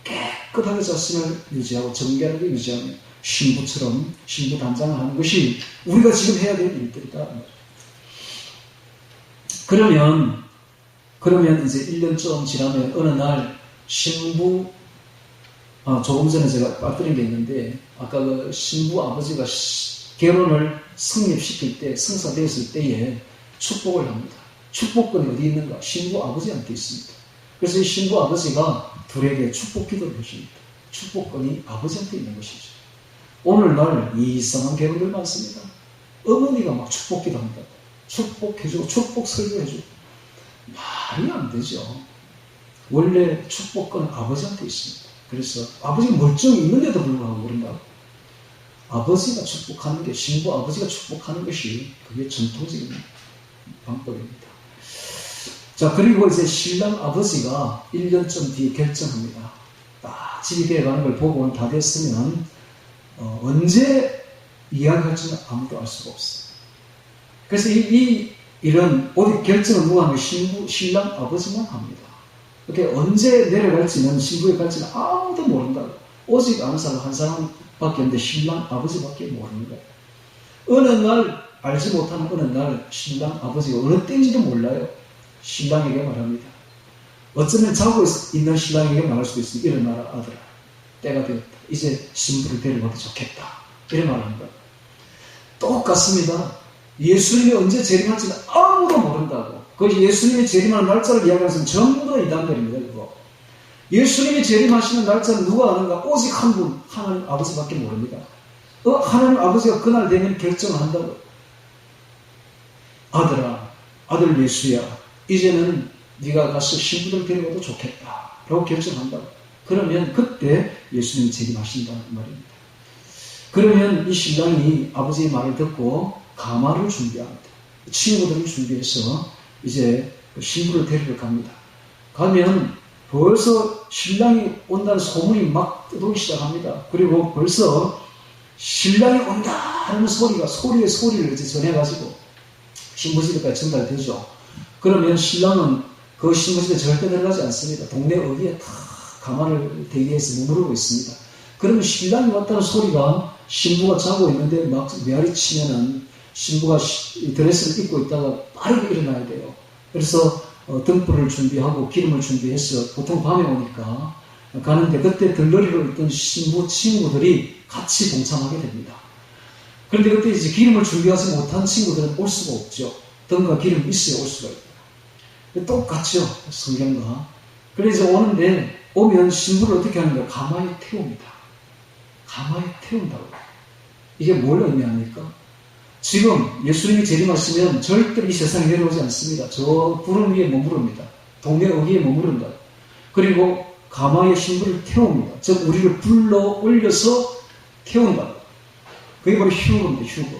깨끗하게 자신을 유지하고 정결하게 유지하며 신부처럼 신부 단장을 하는 것이 우리가 지금 해야 될 일들이다. 그러면 이제 1년쯤 지나면 어느 날 신부, 조금 전에 제가 빠뜨린 게 있는데, 아까 그 신부 아버지가 결혼을 성립시킬 때, 성사되었을 때에 축복을 합니다. 축복권이 어디 있는가? 신부 아버지한테 있습니다. 그래서 이 신부 아버지가 둘에게 축복 기도를 해줍니다. 축복권이 아버지한테 있는 것이죠. 오늘날 이상한 결혼들 많습니다. 어머니가 막 축복 기도한다. 축복해주고, 축복 설교해주고. 말이 안 되죠. 원래 축복권은 아버지한테 있습니다. 그래서 아버지가 멀쩡히 있는데도 불구하고 그런가? 아버지가 축복하는 게, 신부 아버지가 축복하는 것이 그게 전통적인 방법입니다. 자, 그리고 이제 신랑 아버지가 1년쯤 뒤에 결정합니다. 딱 집이 되어가는 걸 보고는 다 됐으면 언제 이야기할지는 아무도 알 수가 없어요. 그래서 이 일은 오직 결정을 누가 하면 신랑 아버지만 합니다. 이렇게 언제 내려갈지는, 신부에 갈지는 아무도 모른다고. 오직 아는 사람 한 사람밖에 없는데 신랑 아버지밖에 모르는 거예요. 어느 날, 알지 못하는 어느 날 신랑 아버지가 어느 때인지도 몰라요. 신랑에게 말합니다. 어쩌면 자고 있는 신랑에게 말할 수도 있습니다. 일어나라 아들아, 때가 되었다. 이제 신부를 데려가도 좋겠다. 이런 말을 합니다. 똑같습니다. 예수님이 언제 재림할지는 아무도 모른다고. 그 예수님이 재림하는 날짜를 이야기하는 전부 다 이단들입니다. 그거. 예수님이 재림하시는 날짜는 누가 아는가? 오직 한 분, 하나님 아버지밖에 모릅니다. 하나님 아버지가 그날 되면 결정을 한다고. 아들아, 아들 예수야, 이제는 네가 가서 신부들 데려가도 좋겠다 라고 결정한다고. 그러면 그때 예수님이 재림하신다는 말입니다. 그러면 이 신랑이 아버지의 말을 듣고 가마를 준비합니다. 친구들을 준비해서 이제 신부를 데리러 갑니다. 가면 벌써 신랑이 온다는 소문이 막 뜨기 시작합니다. 그리고 벌써 신랑이 온다 하는 소리의 소리를 이제 전해가지고 신부집에까지 전달되죠. 그러면 신랑은 그 신부집에 절대 들어가지 않습니다. 동네 어귀에 다 가마를 대기해서 머무르고 있습니다. 그러면 신랑이 왔다는 소리가, 신부가 자고 있는데 막 메아리 치면은 신부가 드레스를 입고 있다가 빠르게 일어나야 돼요. 그래서 등불을 준비하고 기름을 준비해서, 보통 밤에 오니까 가는데, 그때 들러리로 있던 신부 친구들이 같이 동참하게 됩니다. 그런데 그때 이제 기름을 준비하지 못한 친구들은 올 수가 없죠. 등과 기름이 있어야 올 수가 있다. 똑같죠, 성경과. 그래서 오면 신부를 어떻게 하는가? 가마에 태웁니다. 가마에 태운다고. 이게 뭘 의미합니까? 지금 예수님이 재림하시면 절대로 이 세상에 내려오지 않습니다. 저 구름 위에 머무릅니다. 동네 어귀에 머무른다. 그리고 가마에 신부를 태웁니다. 즉 우리를 불러 올려서 태운다. 그게 바로 휴거입니다. 휴거.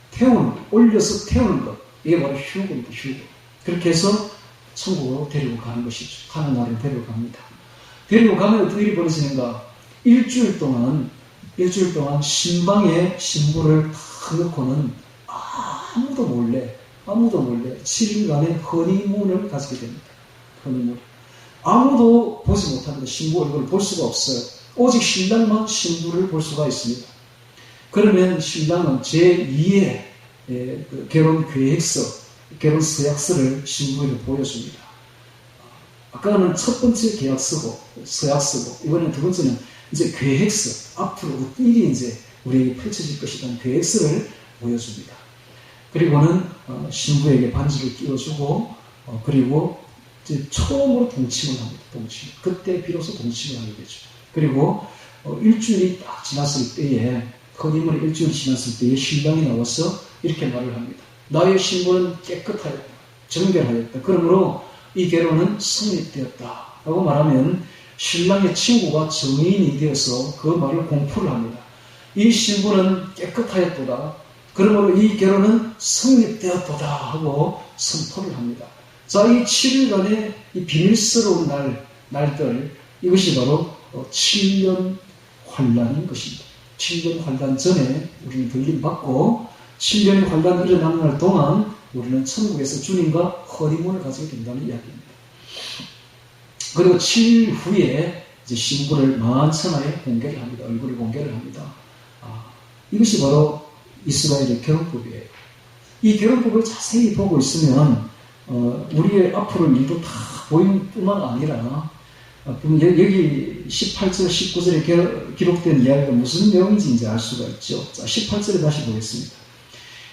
태우는 것. 올려서 태우는 것. 이게 바로 휴거입니다. 휴거. 그렇게 해서 천국으로 데리고 가는 것이죠. 가는 날을 데리고 갑니다. 데리고 가면 어떤 일이 벌어지는가? 일주일 동안 신방에 신부를 탁 넣고는 아무도 몰래 7일간의 허니문을 가지게 됩니다. 허니문. 아무도 보지 못합니다. 신부 얼굴을 볼 수가 없어요. 오직 신랑만 신부를 볼 수가 있습니다. 그러면 신랑은 제2의 결혼 계획서, 결혼 서약서를 신부에게 보여줍니다. 아까는 첫 번째 계약서고, 서약서고, 이번에는 두 번째는 이제 계획서, 앞으로 어떤 일이 이제 우리에게 펼쳐질 것이라는 계획서를 보여줍니다. 그리고는 신부에게 반지를 끼워주고, 그리고 이제 처음으로 동침을 합니다. 동침. 그때 비로소 동침을 하게 되죠. 그리고 일주일이 딱 지났을 때에, 허니문이 일주일 지났을 때에 신랑이 나와서 이렇게 말을 합니다. 나의 신부는 깨끗하였다. 정결하였다. 그러므로 이 결혼은 성립되었다. 라고 말하면 신랑의 친구가 정인이 되어서 그 말을 공포를 합니다. 이 신부는 깨끗하였도다. 그러므로 이 결혼은 성립되었도다 하고 선포를 합니다. 자, 이 7일간의 이 비밀스러운 날들, 이것이 바로 7년 환란인 것입니다. 7년 환란 전에 우리는 들림받고 7년의 환란이 일어나는 날 동안 우리는 천국에서 주님과 허니문을 가지게 된다는 이야기입니다. 그리고 7일 후에 이제 신부를 만천하에 공개를 합니다. 얼굴을 공개를 합니다. 이것이 바로 이스라엘의 결혼법이에요. 이 결혼법을 자세히 보고 있으면 우리의 앞으로 일도 다 보이는 뿐만 아니라 여기 18절, 19절에 기록된 이야기가 무슨 내용인지 이제 알 수가 있죠. 자, 18절에 다시 보겠습니다.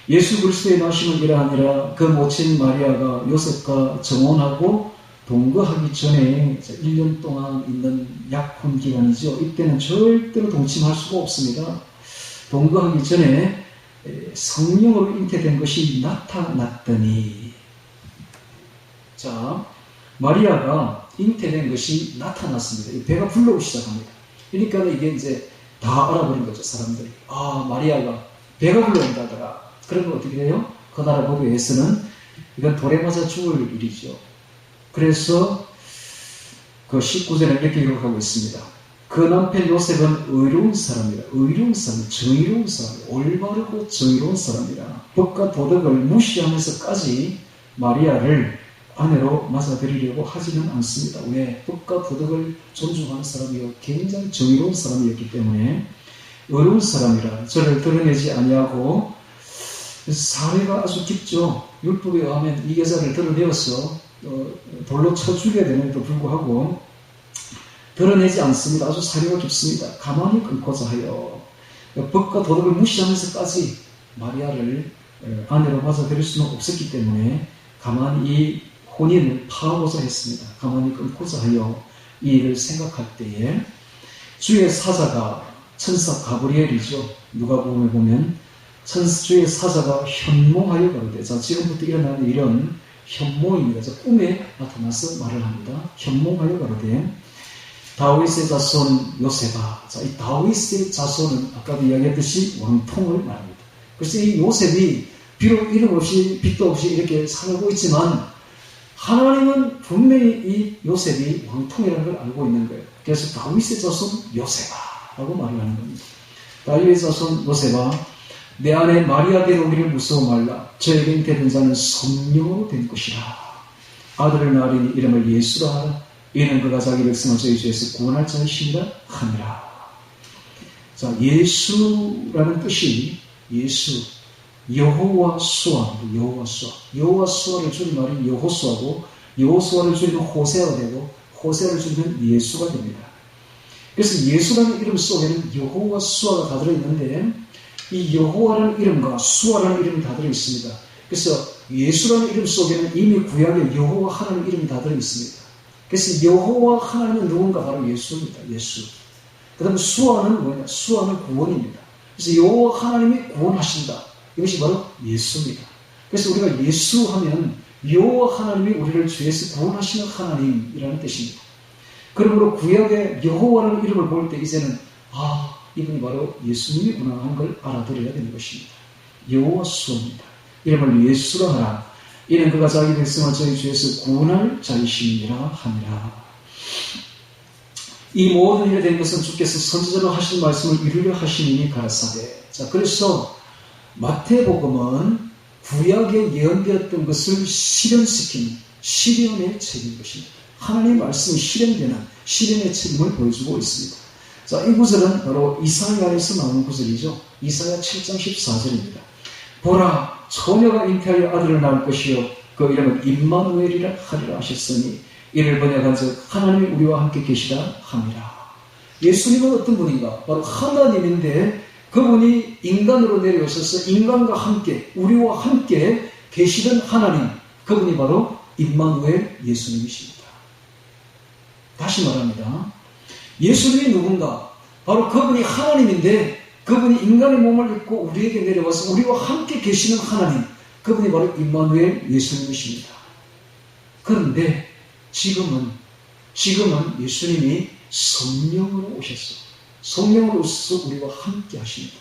예수 그리스도의 나심은 이러하니라. 그 모친 마리아가 요셉과 정혼하고 동거하기 전에 1년 동안 있는 약혼 기간이죠. 이때는 절대로 동침할 수가 없습니다. 동거하기 전에 성령으로 잉태된 것이 나타났더니, 자, 마리아가 잉태된 것이 나타났습니다. 배가 불러오기 시작합니다. 그러니까 이게 이제 다 알아버린 거죠, 사람들이. 마리아가 배가 불러온다더라. 그러면 어떻게 해요? 그 나라 법에서는 이건 돌에 맞아 죽을 일이죠. 그래서 그 19절에 이렇게 기록하고 있습니다. 그 남편 요셉은 의로운 사람이라. 의로운 사람, 정의로운 사람이라. 올바르고 정의로운 사람이라. 법과 도덕을 무시하면서까지 마리아를 아내로 맞아들이려고 하지는 않습니다. 왜? 법과 도덕을 존중하는 사람이요, 굉장히 정의로운 사람이었기 때문에 의로운 사람이라. 저를 드러내지 아니하고, 사례가 아주 깊죠. 율법에 의하면 이 여자를 드러내어서 돌로 쳐 죽여야 되는데도 불구하고 드러내지 않습니다. 아주 사례가 깊습니다. 가만히 끊고자 하여 법과 도덕을 무시하면서까지 마리아를 아내로 맞아들일 수는 없었기 때문에 가만히 이 혼인을 파하고자 했습니다. 가만히 끊고자 하여 이 일을 생각할 때에 주의 사자가 천사 가브리엘이죠. 누가복음에 보면 주의 사자가 현몽하여 가로되. 자, 지금부터 일어나는 일은 현몽입니다. 자, 꿈에 나타나서 말을 합니다. 현몽하여 가로되 다윗의 자손 요셉아. 자, 이 다윗의 자손은 아까도 이야기했듯이 왕통을 말합니다. 그래서 이 요셉이 비록 이름 없이 빚도 없이 이렇게 살고 있지만 하나님은 분명히 이 요셉이 왕통이라는 걸 알고 있는 거예요. 그래서 다윗의 자손 요셉아 라고 말을 하는 겁니다. 다윗의 자손 요셉아, 내 아내 마리아 데려오기를 무서워 말라. 저에게 잉태된 자는 성령으로 된 것이라. 아들을 낳으리니 이름을 예수라 하라. 이는 그가 자기 백성을 저희 죄에서 구원할 자이시니라 하니라. 자, 예수라는 뜻이 예수, 여호와 수아입니다. 여호와 수아. 여호와 수아를 줄인 말이 여호수아고, 여호수아를 줄이면 호세아가 되고, 호세아를 줄이면 예수가 됩니다. 그래서 예수라는 이름 속에는 여호와 수아가 다 들어있는데, 이 여호와라는 이름과 수아라는 이름이 다 들어있습니다. 그래서 예수라는 이름 속에는 이미 구약에 여호와 하나님 이름이 다 들어있습니다. 그래서 여호와 하나님은 누군가? 바로 예수입니다. 예수. 그 다음에 수아는 뭐냐? 수아는 구원입니다. 그래서 여호와 하나님이 구원하신다. 이것이 바로 예수입니다. 그래서 우리가 예수 하면 여호와 하나님이 우리를 죄에서 구원하시는 하나님이라는 뜻입니다. 그러므로 구약의 여호와라는 이름을 볼 때 이제는 이분이 바로 예수님이구나 하는 걸 알아들어야 되는 것입니다. 여호와 수입니다. 이름을 예수라 하라. 이는 그가 자기 백성을 저희 죄에서 구원할 자이심이라 하니라. 이 모든 일에 된 것은 주께서 선지자로 하신 말씀을 이루려 하시니 가라사대. 자, 그래서 마태복음은 구약에 예언되었던 것을 실현시키는 실현의 책인 것입니다. 하나님의 말씀이 실현되는 실현의 책임을 보여주고 있습니다. 자, 이 구절은 바로 이사야에서 나오는 구절이죠. 이사야 7장 14절입니다. 보라, 처녀가 잉태하여 아들을 낳을 것이요 그 이름은 임마누엘이라 하리라 하셨으니 이를 번역한즉 하나님이 우리와 함께 계시다 함이라. 예수님은 어떤 분인가? 바로 하나님인데 그분이 인간으로 내려오셔서 인간과 함께 우리와 함께 계시던 하나님, 그분이 바로 임마누엘 예수님이십니다. 다시 말합니다. 예수님이 누군가? 바로 그분이 하나님인데 그분이 인간의 몸을 입고 우리에게 내려와서 우리와 함께 계시는 하나님, 그분이 바로 임마누엘 예수님이십니다. 그런데 지금은 예수님이 성령으로 오셨어. 성령으로서 우리와 함께 하십니다.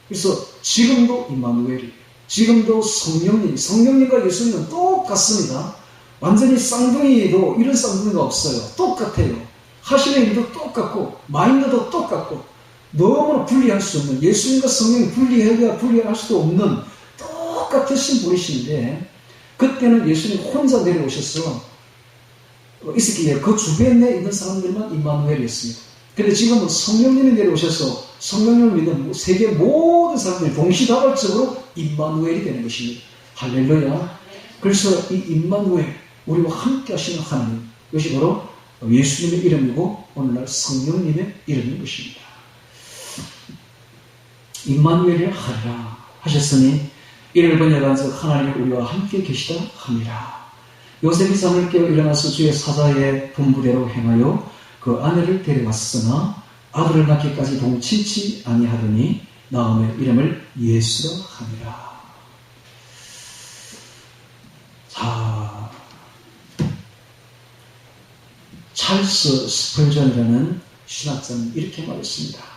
그래서 지금도 임마누엘이, 지금도 성령님과 예수님은 똑같습니다. 완전히 쌍둥이도 이런 쌍둥이가 없어요. 똑같아요. 하시는 일도 똑같고 마인드도 똑같고 너무나 분리할 수 없는, 예수님과 성령이 분리할 수도 없는 똑같으신 분이신데, 그때는 예수님 혼자 내려오셔서 있었기에 그 주변에 있는 사람들만 임마누엘이었습니다. 그런데 지금은 성령님이 내려오셔서 성령님을 믿는 세계 모든 사람들이 동시다발적으로 임마누엘이 되는 것입니다. 할렐루야. 그래서 이 임마누엘, 우리와 함께 하시는 하나님, 이것이 바로 예수님의 이름이고 오늘날 성령님의 이름인 것입니다. 임마누엘이라 하리라 하셨으니 이를 번역한즉 하나님이 우리와 함께 계시다 함이라. 요셉이 잠을 깨어 일어나서 주의 사자의 분부대로 행하여 그 아내를 데려왔으나 아들을 낳기까지 동치지 아니하더니 나음의 이름을 예수라 함이라. 자, 찰스 스펄전이라는 신학자는 이렇게 말했습니다.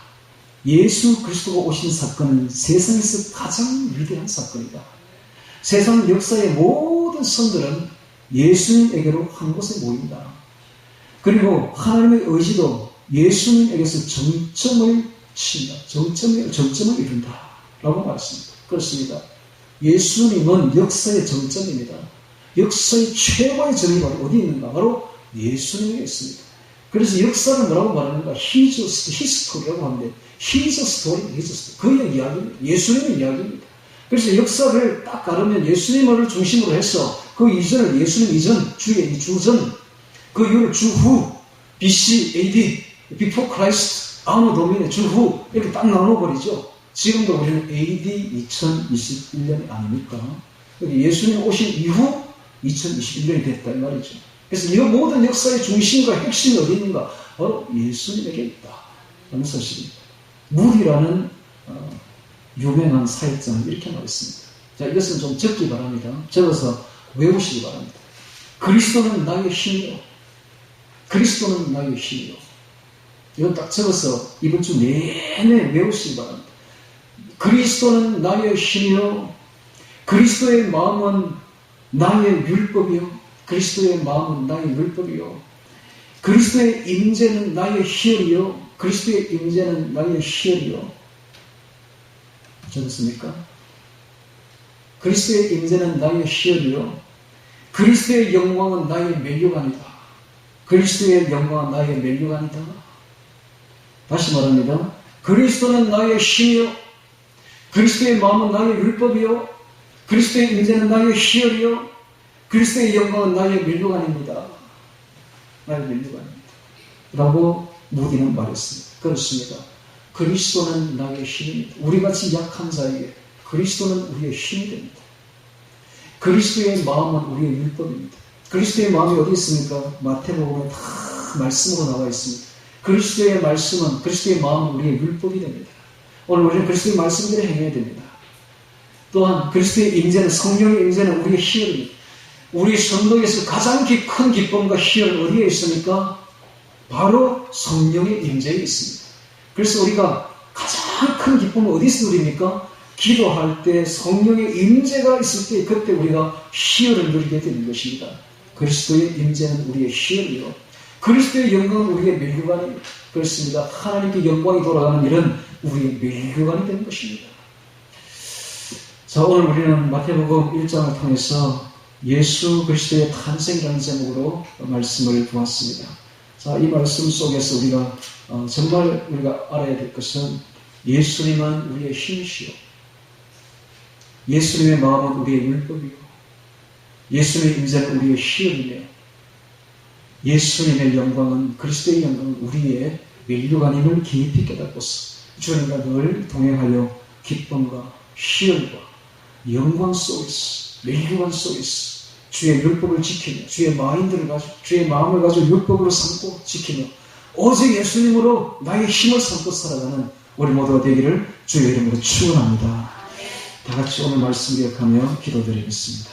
예수 그리스도가 오신 사건은 세상에서 가장 위대한 사건이다. 세상 역사의 모든 선들은 예수님에게로 한 곳에 모인다. 그리고 하나님의 의지도 예수님에게서 정점을 친다. 정점을 이룬다. 라고 말했습니다. 그렇습니다. 예수님은 역사의 정점입니다. 역사의 최고의 점이 바로 어디 있는가? 바로 예수님에 있습니다. 그래서 역사를 뭐라고 말하는가? 히스토리라고 하는데, 히스토리. 그의 이야기입니다. 예수님의 이야기입니다. 그래서 역사를 딱 가르면 예수님을 중심으로 해서 그 이전을 예수님 이전, 주의 주전, 그 이후를 주후, BC, AD, Before Christ, 아무 도민의 주후, 이렇게 딱 나눠버리죠. 지금도 우리는 AD 2021년 아닙니까? 예수님 오신 이후 2021년이 됐다 이 말이죠. 그래서 이 모든 역사의 중심과 핵심이 어디 있는가? 바로 예수님에게 있다 라는 사실입니다. 무리라는 유명한 사역자는 이렇게 말했습니다. 자, 이것은 좀 적기 바랍니다. 적어서 외우시기 바랍니다. 그리스도는 나의 힘이요. 그리스도는 나의 힘이요. 이건 딱 적어서 이번 주 내내 외우시기 바랍니다. 그리스도는 나의 힘이요. 그리스도의 마음은 나의 율법이요. 그리스도의 마음은 나의 율법이요. 그리스도의 임재는 나의 희열이요. 그리스도의 임재는 나의 희열이요. 적었습니까? 그리스도의 임재는 나의 희열이요. 그리스도의 영광은 나의 면류관이다. 그리스도의 영광은 나의 면류관이다. 다시 말합니다. 그리스도는 나의 힘이요. 그리스도의 마음은 나의 율법이요. 그리스도의 임재는 나의 희열이요. 그리스도의 영광은 나의 면류관입니다. 나의 면류관입니다. 라고 무디는 말했습니다. 그렇습니다. 그리스도는 나의 힘입니다. 우리같이 약한 자에게 그리스도는 우리의 힘이 됩니다. 그리스도의 마음은 우리의 율법입니다. 그리스도의 마음이 어디 있습니까? 마태복음에 다 말씀으로 나와 있습니다. 그리스도의 말씀은, 그리스도의 마음은 우리의 율법이 됩니다. 오늘 우리는 그리스도의 말씀대로 행해야 됩니다. 또한 그리스도의 임재는, 성령의 임재는 우리의 희열입니다. 우리 성도에서 가장 큰 기쁨과 희열은 어디에 있습니까? 바로 성령의 임재에 있습니다. 그래서 우리가 가장 큰 기쁨은 어디서 누립니까? 기도할 때 성령의 임재가 있을 때 그때 우리가 희열을 누리게 되는 것입니다. 그리스도의 임재는 우리의 희열이요. 그리스도의 영광은 우리의 면류관입니다. 그렇습니다. 하나님께 영광이 돌아가는 일은 우리의 면류관이 되는 것입니다. 자, 오늘 우리는 마태복음 1장을 통해서 예수 그리스도의 탄생이라는 제목으로 말씀을 보았습니다. 자, 이 말씀 속에서 우리가 정말 우리가 알아야 될 것은 예수님은 우리의 힘이시요. 예수님의 마음은 우리의 율법이요. 예수님의 임재는 우리의 희열이며 예수님의 영광은, 그리스도의 영광은 우리의 면류관임을 깊이 깨닫고서 주님과 늘 동행하여 기쁨과 희열과 영광 속에서, 면류관 속에서 주의 율법을 지키며, 주의 마인드를 가지고, 주의 마음을 가지고 율법으로 삼고 지키며 오직 예수님으로 나의 힘을 삼고 살아가는 우리 모두가 되기를 주의 이름으로 축원합니다. 다 같이 오늘 말씀 기억하며 기도드리겠습니다.